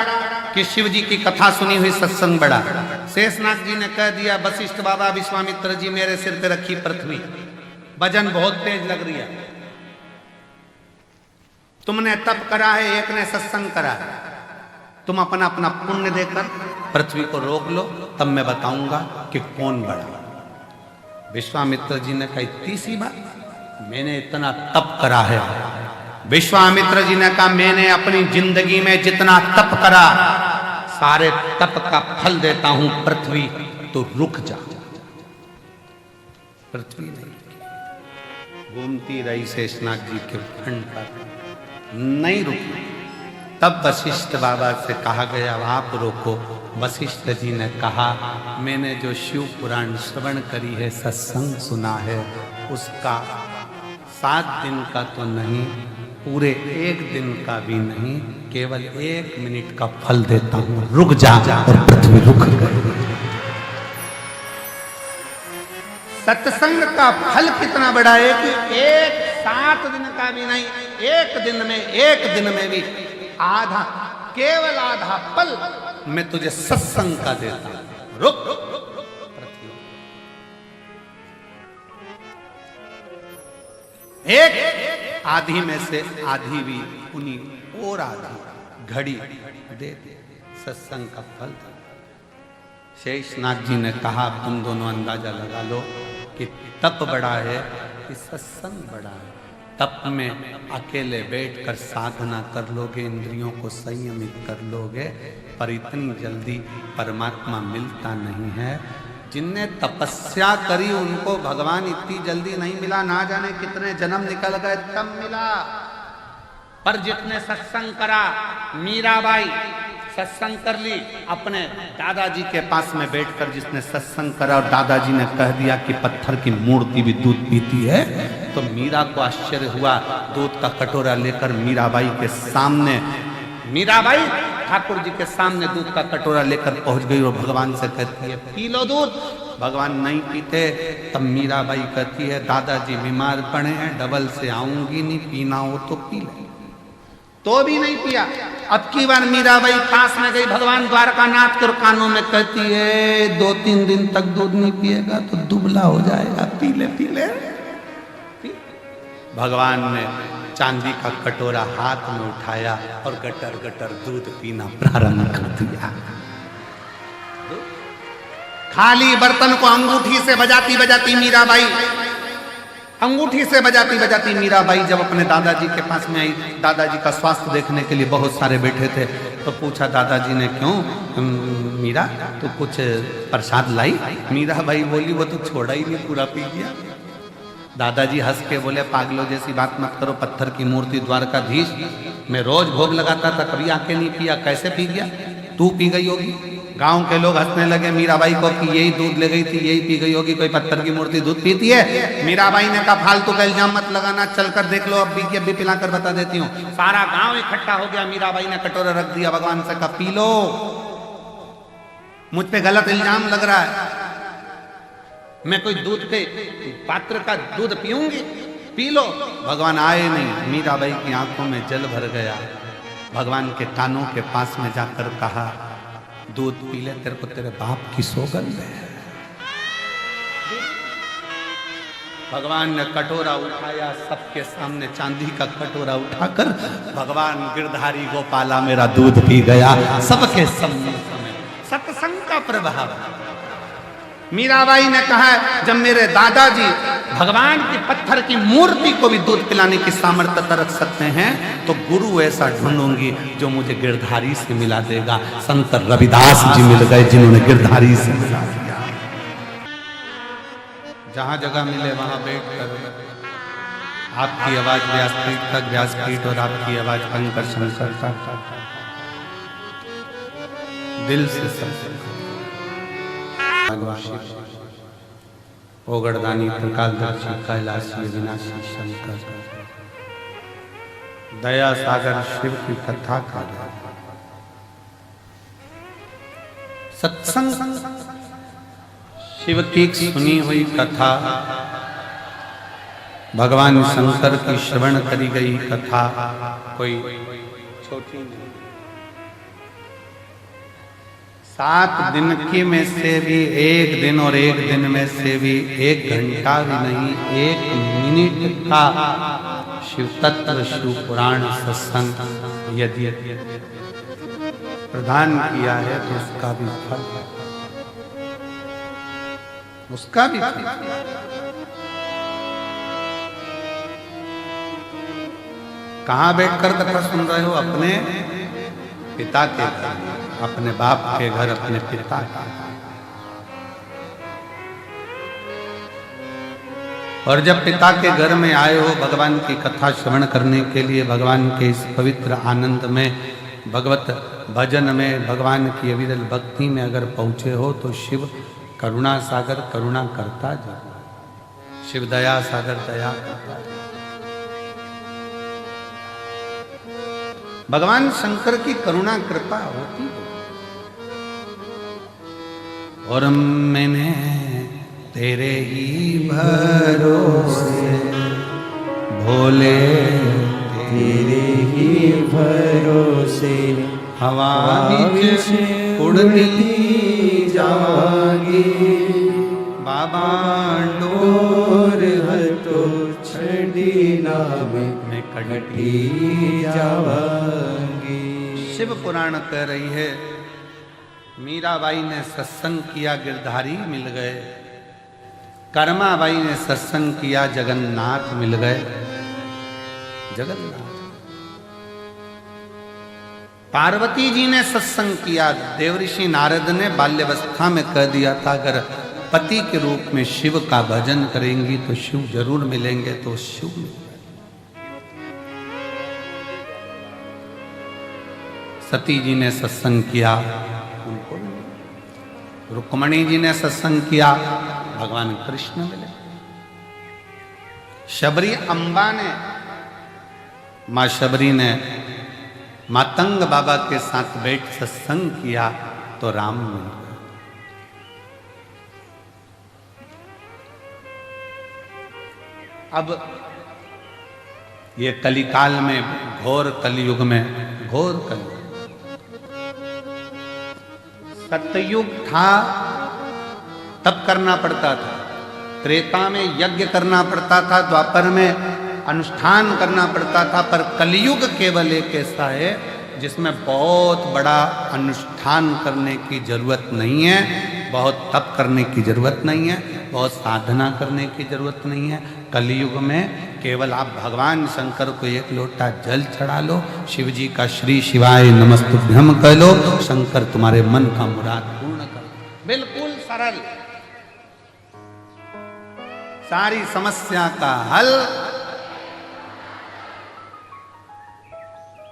कि शिव जी की कथा सुनी हुई सत्संग बड़ा। शेषनाग जी ने कह दिया वशिष्ठ बाबा विश्वामित्र जी मेरे सिर पे रखी पृथ्वी, वजन बहुत तेज लग रही है। तुमने तप करा है, एक ने सत्संग करा है। तुम अपना अपना पुण्य देकर पृथ्वी को रोक लो, तब मैं बताऊंगा कि कौन बड़ा। विश्वामित्र जी ने कहा इतनी सी बात, मैंने इतना तप करा है। विश्वामित्र जी ने कहा मैंने अपनी जिंदगी में जितना तप करा सारे तप का फल देता हूं पृथ्वी, तो रुक जा। पृथ्वी नहीं घूमती रही शेषनाग जी के खंड पर, नहीं रुकी। तब वशिष्ठ बाबा से कहा गया आप रोको। वशिष्ठ जी ने कहा मैंने जो शिव पुराण श्रवण करी है, सत्संग सुना है, उसका 7 दिन का तो नहीं, पूरे 1 दिन का भी नहीं, केवल 1 मिनट का फल देता हूं, रुक जा। और पृथ्वी रुक गई। सत्संग का फल कितना बड़ा है कि 7 दिन का भी नहीं, 1 दिन में भी आधा, केवल आधा पल मैं तुझे सत्संग का देता हूं, रुक। एक आधी में से आधी भी उन्हीं और आधी घड़ी दे सत्संग का फल। शेषनाग जी ने कहा तुम दोनों अंदाजा लगा लो कि तप बड़ा है कि सत्संग बड़ा है। तप में अकेले बैठकर साधना कर लोगे, इंद्रियों को संयमित कर लोगे, पर इतनी जल्दी परमात्मा मिलता नहीं है। जिनने तपस्या करी उनको भगवान इतनी जल्दी नहीं मिला, ना जाने कितने जन्म निकल गए तब मिला। पर जितने सत्संग करा, मीराबाई सत्संग कर ली अपने दादाजी के पास में बैठकर, जिसने सत्संग करा और दादाजी ने कह दिया कि पत्थर की मूर्ति भी दूध पीती है, तो मीरा को आश्चर्य हुआ। दूध का कटोरा लेकर मीराबाई के सामने, मीराबाई ठाकुर जी के सामने दूध का कटोरा लेकर पहुंच गई और भगवान से कहती है पी लो दूध। भगवान नहीं पीते। तब मीराबाई कहती है दादाजी बीमार पड़े हैं, डबल से आऊंगी नहीं, पीना हो तो पी ले। तो भी नहीं पिया। अब की बार मीराबाई पास में गई भगवान द्वारकानाथ के कानों में कहती है 2-3 दिन तक दूध नहीं पिएगा तो दुबला हो जाएगा, पी ले पी ले। भगवान ने चांदी का कटोरा हाथ में उठाया और गटर गटर दूध पीना प्रारंभ कर दिया। खाली बर्तन को अंगूठी से बजाती बजाती मीराबाई अंगूठी से बजाती बजाती मीराबाई जब अपने दादाजी के पास में आई, दादाजी का स्वास्थ्य देखने के लिए बहुत सारे बैठे थे, तो पूछा दादाजी ने, क्यों मीरा तू कुछ प्रसाद लाई? मीराबाई बोली, वो तो छोड़ा ही नहीं, पूरा पी गया। दादाजी हंस के बोले, पागलों जैसी बात मत करो, पत्थर की मूर्ति द्वारकाधीश, मैं रोज भोग लगाता था, कभी आके नहीं पिया, कैसे पी गया? तू पी गई होगी। गांव के लोग हंसने लगे मीराबाई को कि यही दूध ले गई थी, यही पी गई होगी, कोई पत्थर की मूर्ति दूध पीती है? मीराबाई ने कहा, फालतू का इल्जाम मत लगाना, चलकर देख लो, अब भी पिलाकर बता देती हूँ। सारा गांव इकट्ठा हो गया, मीराबाई ने कटोरा रख दिया, भगवान से कहा, पी लो, मुझ पे गलत इल्जाम लग रहा है, मैं कोई दूध के पात्र का दूध पीऊंगी, पी लो। भगवान आए नहीं, मीराबाई की आंखों में जल भर गया। भगवान के कानों के पास में जाकर कहा, दूध पी ले, तेरे को तेरे बाप की सौगंध है। भगवान ने कटोरा उठाया, सबके सामने चांदी का कटोरा उठाकर भगवान गिरधारी गोपाला मेरा दूध पी गया, सबके सामने। सत्संग का प्रभाव। मीराबाई ने कहा, जब मेरे दादाजी भगवान की पत्थर की मूर्ति को भी दूध पिलाने की सामर्थ्यता रख सकते हैं, तो गुरु ऐसा ढूंढूंगी जो मुझे गिरधारी से मिला देगा। संत रविदास जी मिल गए, जिन्होंने गिरधारी से मिला दिया। जहां जगह मिले वहां बैठ कर आपकी आवाज व्यासपीठ तक, व्यासपीठ और आपकी आवाज पंकज शंकर तक, दिल से सब ओगड़दानी त्रिकालदर्शी कैलाशी विनाशी शंकर, दया सागर शिव की कथा का सत्संग, शिव की सुनी हुई कथा, भगवान शंकर की श्रवण करी गई कथा कोई छोटी नहीं। 7 दिन की में से भी 1 दिन और 1 दिन में से भी 1 घंटा भी नहीं, 1 मिनट का शिव तत्व शिव पुराण सत्संग यदि प्रदान किया है तो उसका भी फल है, उसका भी फल। कहां बैठकर कथा सुन रहे हो? अपने पिता के घर, अपने बाप के घर, अपने पिता का। और जब पिता के घर में आए हो भगवान की कथा श्रवण करने के लिए, भगवान के इस पवित्र आनंद में, भगवत भजन में, भगवान की अविरल भक्ति में अगर पहुंचे हो, तो शिव करुणा सागर करुणा करता जाओ, शिव दया सागर दया करता जाओ। भगवान शंकर की करुणा कृपा होती है। और मैंने तेरे ही भरोसे भोले, तेरे ही भरोसे हवा बीच उड़ती जावांगी, बाबा डोर हतो छड़ी नामे में कटी जावांगी। शिव पुराण कह रही है, मीराबाई ने सत्संग किया, गिरधारी मिल गए। कर्माबाई ने सत्संग किया, जगन्नाथ मिल गए, जगन्नाथ। पार्वती जी ने सत्संग किया, देवऋषि नारद ने बाल्यावस्था में कह दिया था, अगर पति के रूप में शिव का भजन करेंगी तो शिव जरूर मिलेंगे, तो शिव मिल गए। सती जी ने सत्संग किया, उनको मिले। रुक्मणी जी ने सत्संग किया, भगवान कृष्ण मिले। शबरी अम्बा ने, मां शबरी ने मातंग बाबा के साथ बैठ सत्संग किया, तो राम मिल गए। अब ये कलिकाल में, घोर कलयुग में, घोर कलयुग, सतयुग था तब करना पड़ता था, त्रेता में यज्ञ करना पड़ता था, द्वापर में अनुष्ठान करना पड़ता था, पर कलयुग केवल एक ऐसा है जिसमें बहुत बड़ा अनुष्ठान करने की जरूरत नहीं है, बहुत तप करने की जरूरत नहीं है, बहुत साधना करने की जरूरत नहीं है, कलयुग में केवल आप भगवान शंकर को एक लोटा जल चढ़ा लो, शिव जी का श्री शिवाय नमस्तुभ्यम कह लो, शंकर तुम्हारे मन का मुराद पूर्ण कर दो। बिल्कुल सरल, सारी समस्या का हल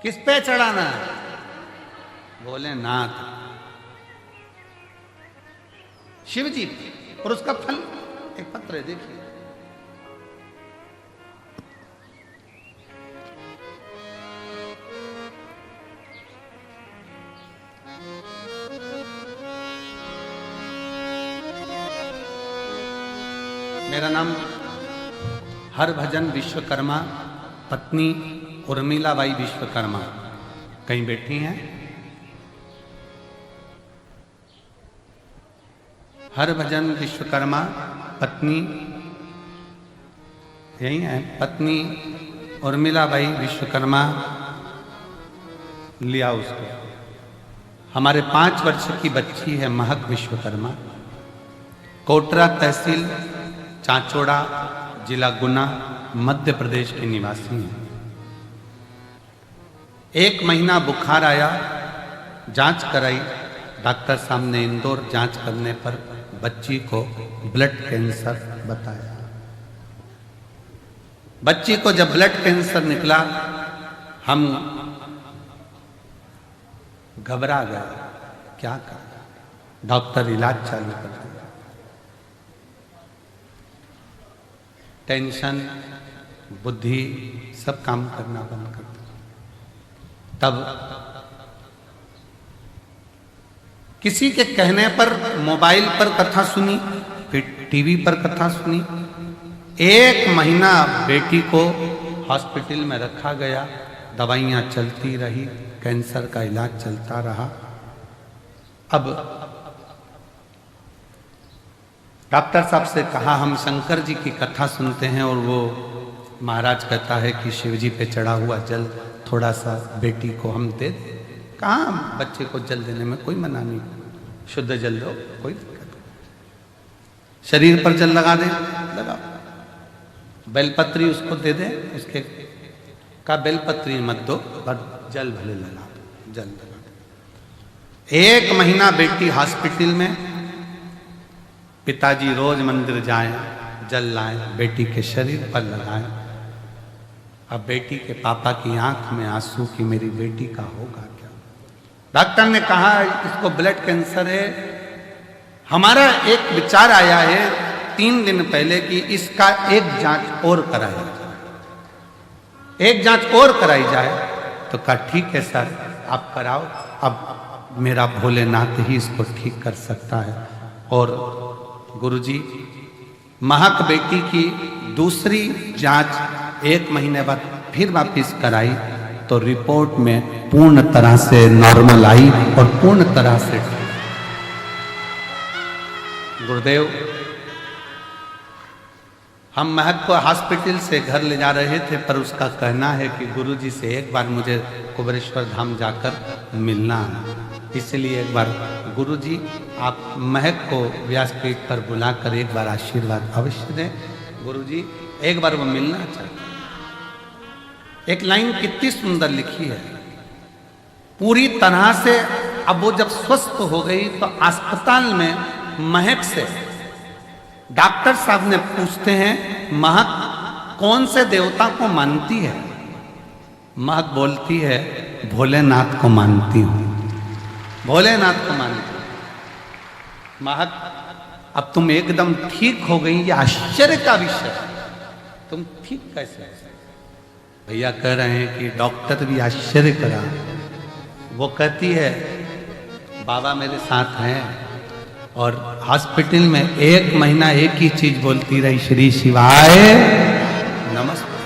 किस पे चढ़ाना है? भोलेनाथ, शिव जी। और उसका फल एक पत्र है, देखिए। मेरा नाम हरभजन विश्वकर्मा, पत्नी उर्मिलाबाई विश्वकर्मा कहीं बैठी हैं। हरभजन विश्वकर्मा, पत्नी यही है, पत्नी उर्मिलाबाई विश्वकर्मा, लिया उसको। हमारे 5 वर्ष की बच्ची है महक विश्वकर्मा, कोटरा तहसील चांचोड़ा, जिला गुना, मध्य प्रदेश के निवासी हैं। 1 महीना बुखार आया, जांच कराई, डॉक्टर साहब ने इंदौर जांच करने पर बच्ची को ब्लड कैंसर बताया। बच्ची को जब ब्लड कैंसर निकला, हम घबरा गए, क्या करें? डॉक्टर इलाज चालू कर दिया। टेंशन, बुद्धि सब काम करना बंद कर दिया। तब किसी के कहने पर मोबाइल पर कथा सुनी, फिर टीवी पर कथा सुनी। 1 महीना बेटी को हॉस्पिटल में रखा गया, दवाइयाँ चलती रही, कैंसर का इलाज चलता रहा। अब डॉक्टर साहब से कहा, हम शंकर जी की कथा सुनते हैं और वो महाराज कहता है कि शिव जी पे चढ़ा हुआ जल थोड़ा सा बेटी को हम दे दें। कहाँ बच्चे को जल देने में कोई मना नहीं, शुद्ध जल दो, कोई दिक्कत नहीं। शरीर पर जल लगा दे, लगाओ। बेलपत्री उसको दे दे, उसके का बेलपत्री मत दो, पर जल भले लगा दो, जल लगा दो। 1 महीना बेटी हॉस्पिटल में, पिताजी रोज मंदिर जाएं, जल लाएं, बेटी के शरीर पर लगाएं। अब बेटी के पापा की आंख में आंसू कि मेरी बेटी का होगा क्या? डॉक्टर ने कहा इसको ब्लड कैंसर है। हमारा एक विचार आया है 3 दिन पहले कि इसका एक जांच और कराई जाए, एक जांच और कराई जाए। तो कहा ठीक है सर, आप कराओ, अब मेरा भोलेनाथ ही इसको ठीक कर सकता है। और गुरुजी, महक बेटी की दूसरी जांच 1 महीने बाद फिर वापिस कराई तो रिपोर्ट में पूर्ण तरह से नॉर्मल आई और पूर्ण तरह से गुरुदेव, हम महक को हॉस्पिटल से घर ले जा रहे थे, पर उसका कहना है कि गुरुजी से एक बार मुझे कुबेरेश्वर धाम जाकर मिलना है, इसलिए एक बार गुरुजी आप महक को व्यासपीठ पर बुलाकर एक बार आशीर्वाद अवश्य दें। गुरुजी एक बार वो मिलना चाहते। एक लाइन कितनी सुंदर लिखी है, पूरी तरह से। अब वो जब स्वस्थ हो गई तो अस्पताल में महक से डॉक्टर साहब ने पूछते हैं, महक कौन से देवता को मानती है? महक बोलती है, भोलेनाथ को मानती हूं, भोलेनाथ को मानती हूं। महक, अब तुम एकदम ठीक हो गई, ये आश्चर्य का विषय। तुम ठीक कैसे हो? भैया कह रहे हैं कि डॉक्टर भी आश्चर्य करा। वो कहती है, बाबा मेरे साथ हैं, और हॉस्पिटल में 1 महीना एक ही चीज बोलती रही, श्री शिवाय नमस्ते।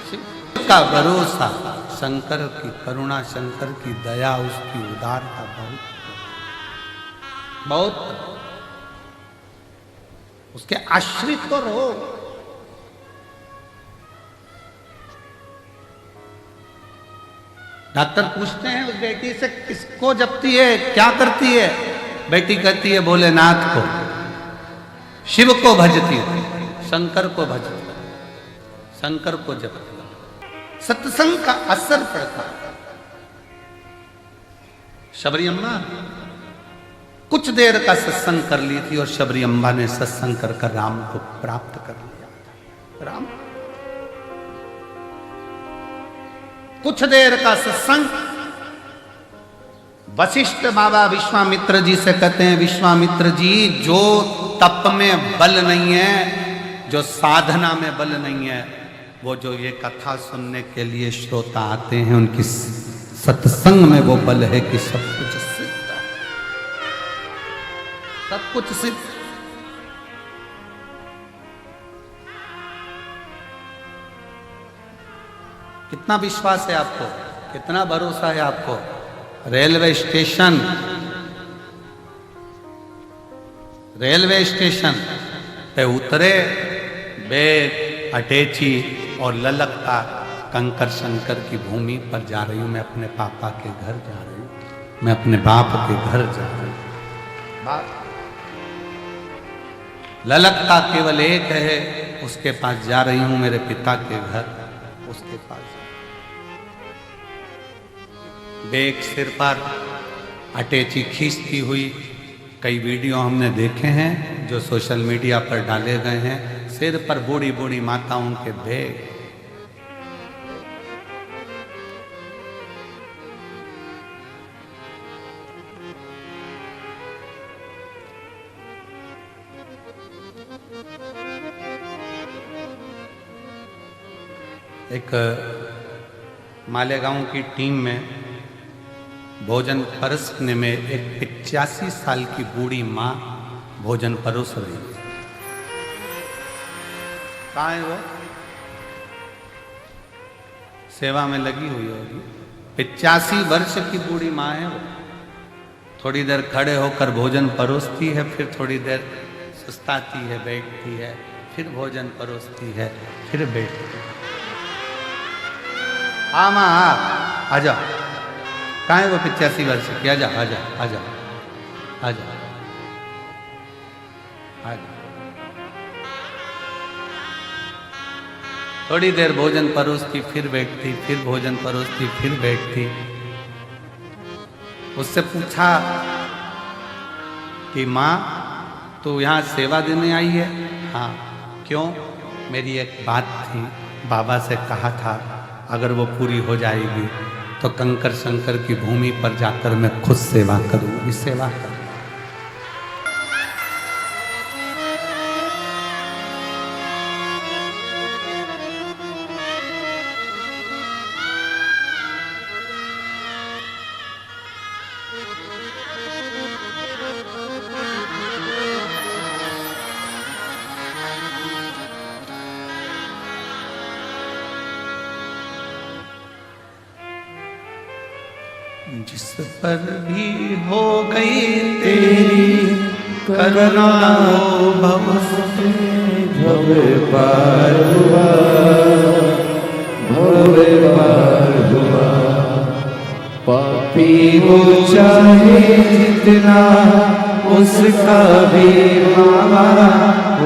शिव का भरोसा, शंकर की करुणा, शंकर की दया, उसकी उदारता बहुत उसके आश्रित तो रहो। डॉक्टर पूछते हैं उस बेटी से, किसको जपती है, क्या करती है? बेटी कहती है, भोलेनाथ को, शिव को भजती है, शंकर को भजती है। शंकर को जप किया। सत्संग का असर पड़ता। शबरी अम्मा कुछ देर का सत्संग कर ली थी और शबरी अम्बा ने सत्संग कर राम को प्राप्त कर लिया। राम कुछ देर का सत्संग, वशिष्ठ बाबा विश्वामित्र जी से कहते हैं, विश्वामित्र जी, जो तप में बल नहीं है, जो साधना में बल नहीं है, वो जो ये कथा सुनने के लिए श्रोता आते हैं, उनकी सत्संग में वो बल है कि सब कुछ सिद्ध है, सब कुछ सिद्ध। कितना विश्वास है आपको, कितना भरोसा है आपको? रेलवे स्टेशन पे उतरे, बैग अटैची और ललकता कंकर शंकर की भूमि पर जा रही हूं, मैं अपने पापा के घर जा रही हूं, मैं अपने बाप के घर जा रही हूं। ललकता केवल एक है, उसके पास जा रही हूं, मेरे पिता के घर, उसके पास। बैग सिर पर, अटैची खींचती हुई। कई वीडियो हमने देखे हैं जो सोशल मीडिया पर डाले गए हैं, सिर पर बूढ़ी बूढ़ी माताओं के बैग। एक मालेगांव की टीम में भोजन परोसने में एक 85 साल की बूढ़ी माँ भोजन परोस रही है। कहाँ है वो? सेवा में लगी हुई होगी। 85 वर्ष की बूढ़ी माँ है वो। थोड़ी देर खड़े होकर भोजन परोसती है, फिर थोड़ी देर सुस्ताती है, बैठती है, फिर भोजन परोसती है, फिर बैठती है। हाँ माँ, आ जाओ। कहाँ है वो 85 वर्ष की? आजा आजा आजा आजा आजा। थोड़ी देर भोजन परोसती, फिर बैठती, फिर भोजन परोसती, फिर बैठती। उससे पूछा कि माँ, तू यहाँ सेवा देने आई है? हाँ। क्यों? मेरी एक बात थी, बाबा से कहा था अगर वो पूरी हो जाएगी तो कंकर शंकर की भूमि पर जाकर मैं खुद सेवा करूंगी, सेवा करूंगी। जिस पर भी हो गई तेरी करुणा, भव पार हुआ, भव पार हुआ। पापी वो चाहे जितना, उसका भी मामा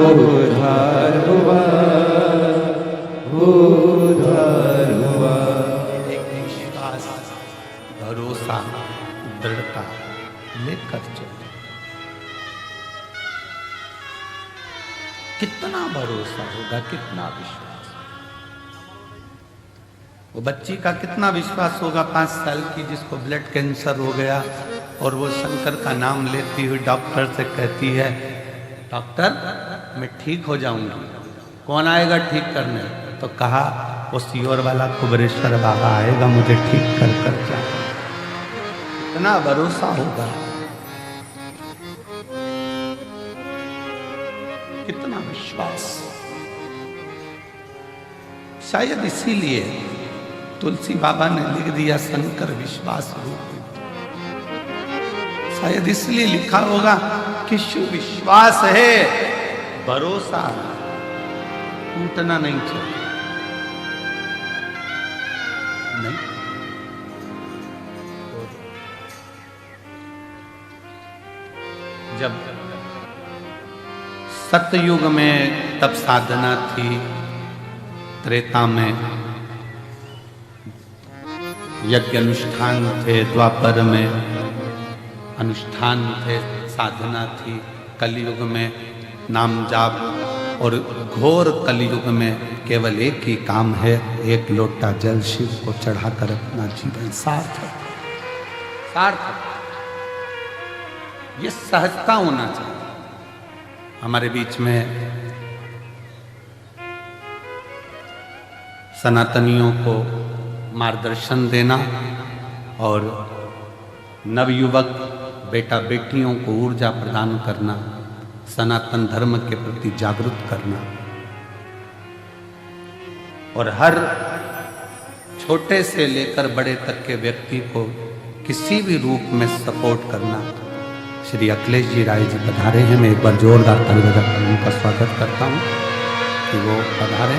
उद्धार हुआ, उद्धार हुआ। भरोसा, दृढ़ता लेकर चलो। कितना भरोसा होगा, कितना विश्वास। वो बच्ची का कितना विश्वास होगा 5 साल की, जिसको ब्लड कैंसर हो गया और वो शंकर का नाम लेती हुई डॉक्टर से कहती है, डॉक्टर मैं ठीक हो जाऊंगी। कौन आएगा ठीक करने? तो कहा वो सीहोर वाला कुबरेश्वर बाबा आएगा मुझे ठीक कर कर जाए। कितना भरोसा होगा, कितना विश्वास। शायद इसीलिए तुलसी बाबा ने लिख दिया शंकर विश्वास रूप। शायद इसलिए लिखा होगा कि शिव विश्वास है, भरोसा टूटना नहीं चाहिए। नहीं, जब सतयुग में तब साधना थी, त्रेता में यज्ञ अनुष्ठान थे, द्वापर में अनुष्ठान थे, साधना थी, कलयुग में नाम जाप, और घोर कलयुग में केवल एक ही काम है, एक लोटा जल शिव को चढ़ाकर अपना जीवन सार्थक। ये सहजता होना चाहिए हमारे बीच में। सनातनियों को मार्गदर्शन देना और नवयुवक बेटा बेटियों को ऊर्जा प्रदान करना, सनातन धर्म के प्रति जागरूक करना और हर छोटे से लेकर बड़े तक के व्यक्ति को किसी भी रूप में सपोर्ट करना। श्री अखिलेश जी राय जी पधारे हैं, मैं एक बार जोरदार ताली बजाकर उनका स्वागत करता हूँ कि वो पधारे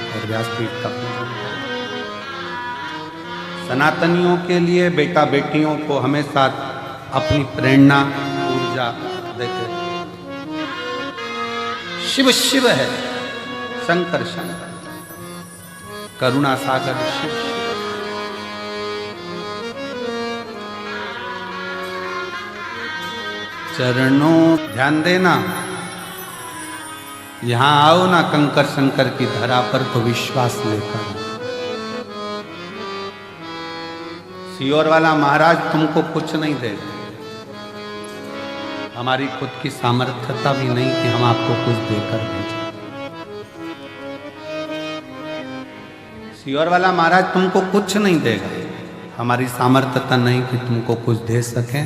और व्यासपीठ का पूजन करें। सनातनियों के लिए बेटा बेटियों को हमेशा अपनी प्रेरणा ऊर्जा देते। शिव शिव है, शंकर शंकर, करुणा सागर शिव। चरणों ध्यान देना, यहां आओ ना कंकर शंकर की धरा पर तो विश्वास लेकर। सियोर वाला महाराज तुमको कुछ नहीं देगा, हमारी खुद की सामर्थ्यता भी नहीं कि हम आपको कुछ देकर भेजें। सियोर वाला महाराज तुमको कुछ नहीं देगा, हमारी सामर्थ्यता नहीं कि तुमको कुछ दे सकें।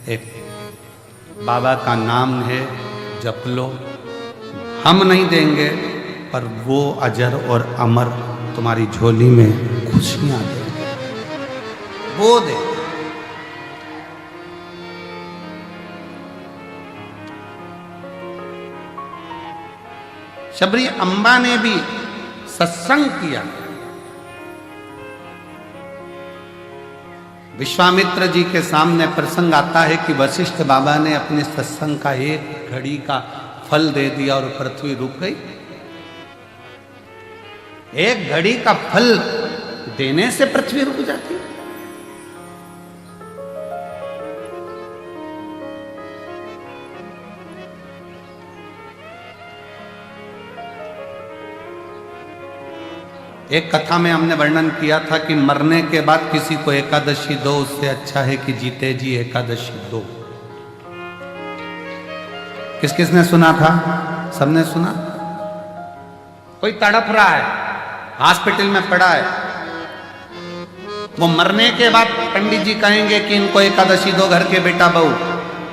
एक बाबा का नाम है, जप लो। हम नहीं देंगे पर वो अजर और अमर तुम्हारी झोली में खुशियां देंगे, वो दे। शबरी अम्बा ने भी सत्संग किया। विश्वामित्र जी के सामने प्रसंग आता है कि वशिष्ठ बाबा ने अपने सत्संग का एक घड़ी का फल दे दिया और पृथ्वी रुक गई। एक घड़ी का फल देने से पृथ्वी रुक जाती है। एक कथा में हमने वर्णन किया था कि मरने के बाद किसी को एकादशी दो, उससे अच्छा है कि जीते जी एकादशी दो। किस किस ने सुना था? सबने सुना। कोई तड़प रहा है, हॉस्पिटल में पड़ा है, वो मरने के बाद पंडित जी कहेंगे कि इनको एकादशी दो, घर के बेटा बहू।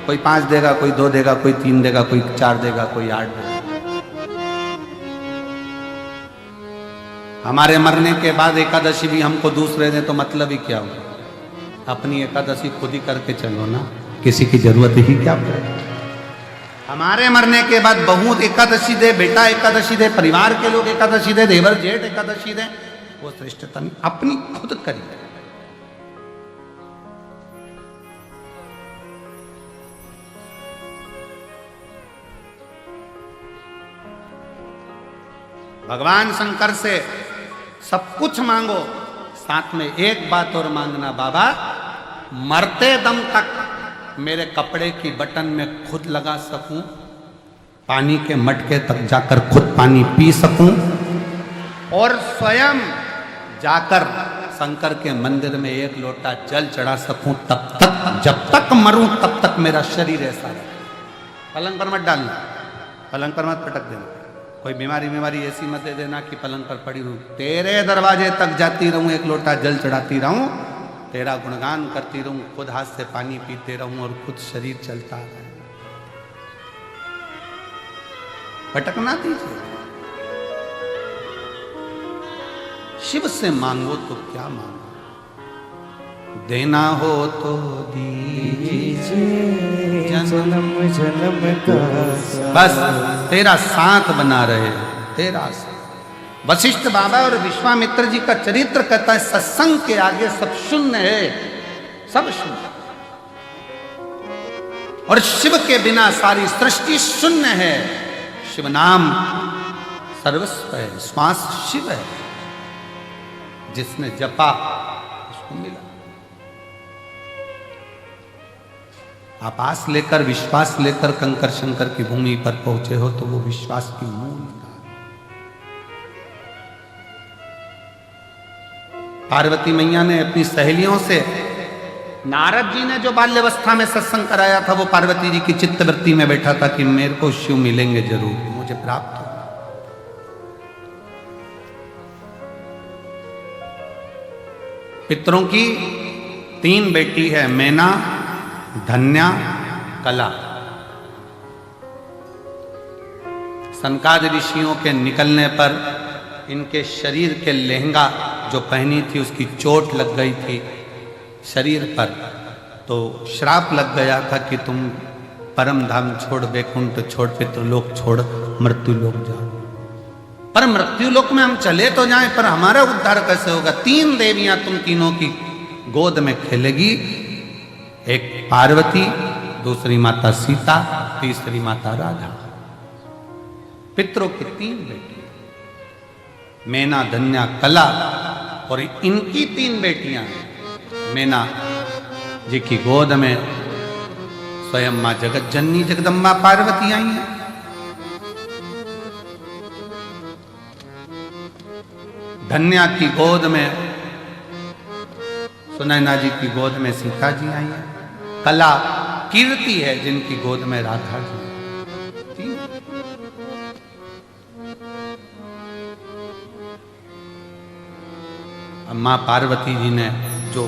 कोई 5 देगा, कोई 2 देगा, कोई 3 देगा, कोई 4 देगा, कोई 8 देगा। हमारे मरने के बाद एकादशी भी हमको दूसरे दें तो मतलब ही क्या होगा? अपनी एकादशी खुद ही करके चलो ना, किसी की जरूरत ही क्या पड़े। हमारे मरने के बाद बहू एकादशी दे, बेटा एकादशी दे, परिवार के लोग एकादशी दे, देवर जेठ एकादशी दे, वो श्रेष्ठता नहीं, अपनी खुद करिए। भगवान शंकर से सब कुछ मांगो, साथ में एक बात और मांगना, बाबा मरते दम तक मेरे कपड़े की बटन में खुद लगा सकूं, पानी के मटके तक जाकर खुद पानी पी सकूं और स्वयं जाकर शंकर के मंदिर में 1 लोटा जल चढ़ा सकूं, तब तक, जब तक मरूं तब तक मेरा शरीर ऐसा रहे। पलंग पर मत डालना, पलंग पर मत पटक देना, कोई बीमारी ऐसी मत दे देना कि पलंग पर पड़ी रहूं। तेरे दरवाजे तक जाती रहूं, 1 लोटा जल चढ़ाती रहूं, तेरा गुणगान करती रहूं, खुद हाथ से पानी पीते रहूं और खुद शरीर चलता रहे। भटकना दीजिए। शिव से मांगो तो क्या मांगो, देना हो तो दीजिए जन्म जन्म का बस तेरा साथ बना रहे, तेरा साथ। वशिष्ठ बाबा और विश्वामित्र जी का चरित्र कहता है सत्संग के आगे सब शून्य है, सब शून्य। और शिव के बिना सारी सृष्टि शून्य है। शिव नाम सर्वस्व है, श्वास शिव है। जिसने जपा उसको मिला। आप आस लेकर, विश्वास लेकर कंकर शंकर की भूमि पर पहुंचे हो तो वो विश्वास की मूल था। पार्वती मैया ने अपनी सहेलियों से, नारद जी ने जो बाल्यावस्था में सत्संग कराया था वो पार्वती जी की चित्तवृत्ति में बैठा था कि मेरे को शिव मिलेंगे जरूर, मुझे प्राप्त हो। पितरों की 3 बेटी है, मैना, धन्या, कला। सनकादि ऋषियों के निकलने पर इनके शरीर के लहंगा जो पहनी थी उसकी चोट लग गई थी शरीर पर, तो श्राप लग गया था कि तुम परम धाम छोड़, वैकुंठ छोड़, पितृलोक छोड़, मृत्युलोक जाओ। पर मृत्युलोक में हम चले तो जाएं, पर हमारा उद्धार कैसे होगा? 3 देवियां तुम तीनों की गोद में खेलेगी, एक पार्वती, दूसरी माता सीता, तीसरी माता राधा। पितरों की 3 बेटी, मैना, धन्या, कला, और इनकी 3 बेटियां हैं। मैना जी की गोद में स्वयं मां जगत जननी जगदम्बा पार्वती आई हैं। धन्या की गोद में सुनैना जी की गोद में सीता जी आई हैं। कला कीर्ति है जिनकी गोद में राधा जी। मां पार्वती जी ने जो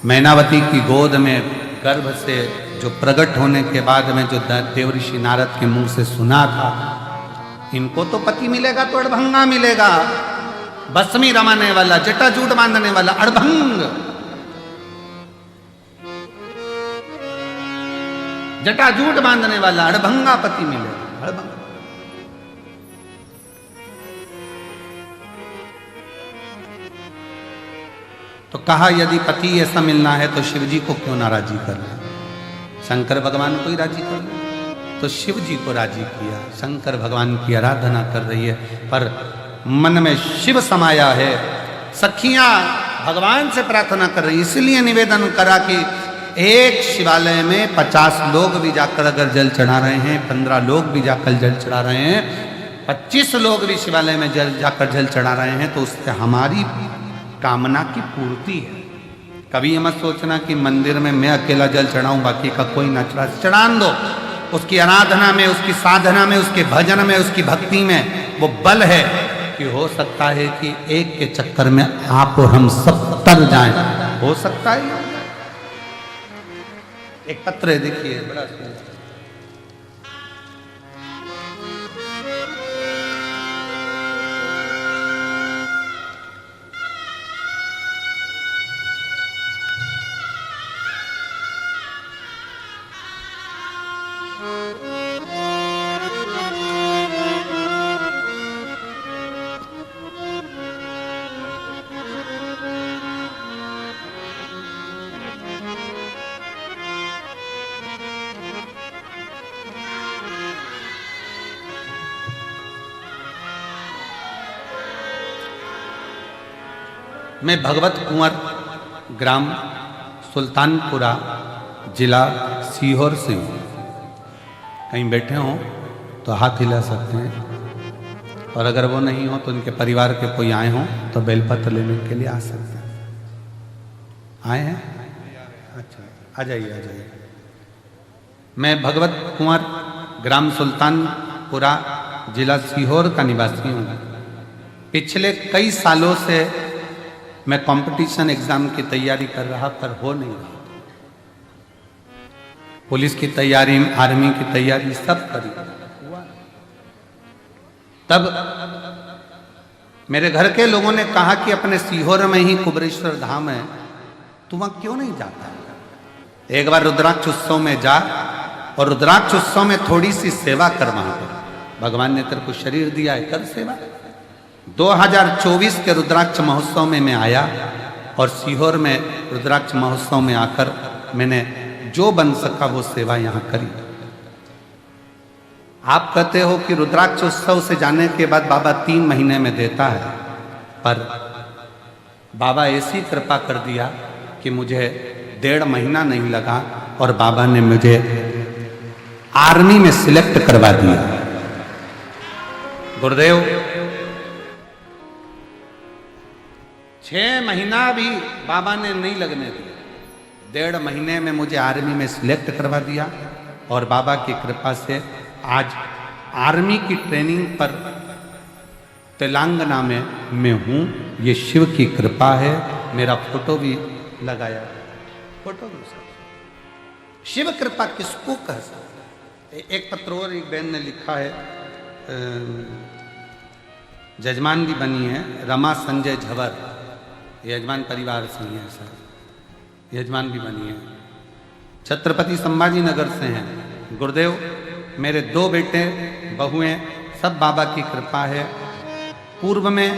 मैनावती की गोद में गर्भ से जो प्रकट होने के बाद में जो देवऋषि नारद के मुंह से सुना था, इनको तो पति मिलेगा तो अड़भंगा मिलेगा, बसमी रमाने वाला, जटाजूट बांधने वाला अड़भंग, जटाजूट बांधने वाला अड़भंगा पति मिलेगा। अड़भंगा तो कहा यदि पति ऐसा मिलना है तो शिव जी को क्यों ना राजी कर ले? शंकर भगवान को ही राजी कर ले। तो शिव जी को राजी किया। शंकर भगवान की आराधना कर रही है, पर मन में शिव समाया है। सखियां भगवान से प्रार्थना कर रही, इसलिए निवेदन करा कि एक शिवालय में 50 लोग भी जाकर अगर जल चढ़ा रहे हैं, 15 लोग भी जाकर जल चढ़ा रहे हैं, 25 लोग भी शिवालय में जाकर जल चढ़ा रहे हैं, तो उससे हमारी कामना की पूर्ति है। कभी ये मत सोचना कि मंदिर में मैं अकेला जल चढ़ाऊं, बाकी का कोई ना चढ़ा। चढ़ान दो। उसकी आराधना में, उसकी साधना में, उसके भजन में, उसकी भक्ति में वो बल है कि हो सकता है कि एक के चक्कर में आप और हम सब तर जाएं। हो सकता है। एक पत्र है, देखिए, बड़ा सुंदर। मैं भगवत कुंवर, ग्राम सुल्तानपुरा, जिला सीहोर से हूँ। कहीं बैठे हों तो हाथ हिला सकते हैं, और अगर वो नहीं हो तो उनके परिवार के कोई आए हों तो बेलपत्र लेने के लिए आ सकते हैं। आए हैं? अच्छा, आ जाइए, आ जाइए। मैं भगवत कुंवर, ग्राम सुल्तानपुरा, जिला सीहोर का निवासी हूँ। पिछले कई सालों से मैं कंपटीशन एग्जाम की तैयारी कर रहा, पर हो नहीं रहा। पुलिस की तैयारी, आर्मी की तैयारी सब करी। तब मेरे घर के लोगों ने कहा कि अपने सीहोर में ही कुबरेश्वर धाम है, तू वहां क्यों नहीं जाता? एक बार रुद्राक्ष उत्सव में जा, और रुद्राक्ष उत्सव में थोड़ी सी सेवा कर वहां पर। भगवान ने तेरे को शरीर दिया है, कर सेवा। 2024 के रुद्राक्ष महोत्सव में मैं आया, और सीहोर में रुद्राक्ष महोत्सव में आकर मैंने जो बन सका वो सेवा यहाँ करी। आप कहते हो कि रुद्राक्ष उत्सव से जाने के बाद बाबा 3 महीने में देता है, पर बाबा ऐसी कृपा कर दिया कि मुझे 1.5 महीना नहीं लगा और बाबा ने मुझे आर्मी में सिलेक्ट करवा दिया। गुरुदेव 6 महीना भी बाबा ने नहीं लगने दिया, 1.5 महीने में मुझे आर्मी में सिलेक्ट करवा दिया और बाबा की कृपा से आज आर्मी की ट्रेनिंग पर तेलंगाना में मैं हूँ। ये शिव की कृपा है। मेरा फोटो भी लगाया, फोटो भी सर। शिव कृपा किसको कह सकते। एक पत्र और एक बहन ने लिखा है, जजमान भी बनी है रमा संजय झवर, यजमान परिवार से ही है सर, यजमान भी बनी है, छत्रपति संभाजी नगर से हैं। गुरुदेव मेरे 2 बेटे बहुएं, सब बाबा की कृपा है। पूर्व में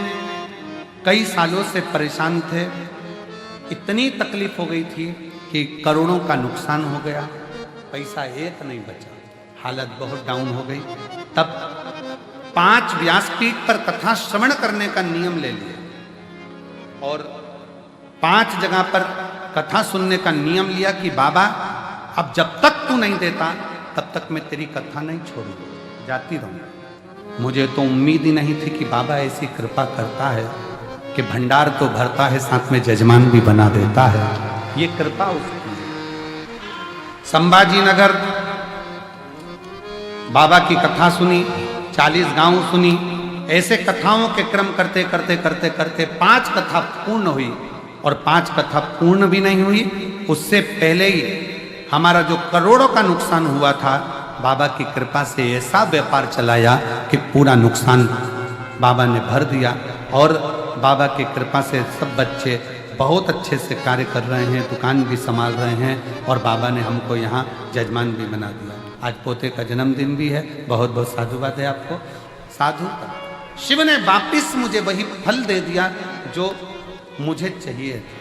कई सालों से परेशान थे, इतनी तकलीफ हो गई थी कि करोड़ों का नुकसान हो गया, पैसा एक नहीं बचा, हालत बहुत डाउन हो गई। तब 5 व्यासपीठ पर कथा श्रवण करने का नियम ले लिया और 5 जगह पर कथा सुनने का नियम लिया कि बाबा अब जब तक तू नहीं देता तब तक मैं तेरी कथा नहीं छोड़ूंगा, जाती रहूंगा। मुझे तो उम्मीद ही नहीं थी कि बाबा ऐसी कृपा करता है कि भंडार तो भरता है, साथ में जजमान भी बना देता है। ये कृपा उसकी। संभाजी नगर बाबा की कथा सुनी, 40 गांव सुनी। ऐसे कथाओं के क्रम करते करते करते करते 5 कथा पूर्ण हुई और 5 कथा पूर्ण भी नहीं हुई, उससे पहले ही हमारा जो करोड़ों का नुकसान हुआ था, बाबा की कृपा से ऐसा व्यापार चलाया कि पूरा नुकसान बाबा ने भर दिया। और बाबा की कृपा से सब बच्चे बहुत अच्छे से कार्य कर रहे हैं, दुकान भी संभाल रहे हैं और बाबा ने हमको यहाँ जजमान भी बना दिया। आज पोते का जन्मदिन भी है, बहुत बहुत साधुवाद है आपको। साधु शिव ने वापिस मुझे वही फल दे दिया जो मुझे चाहिए था।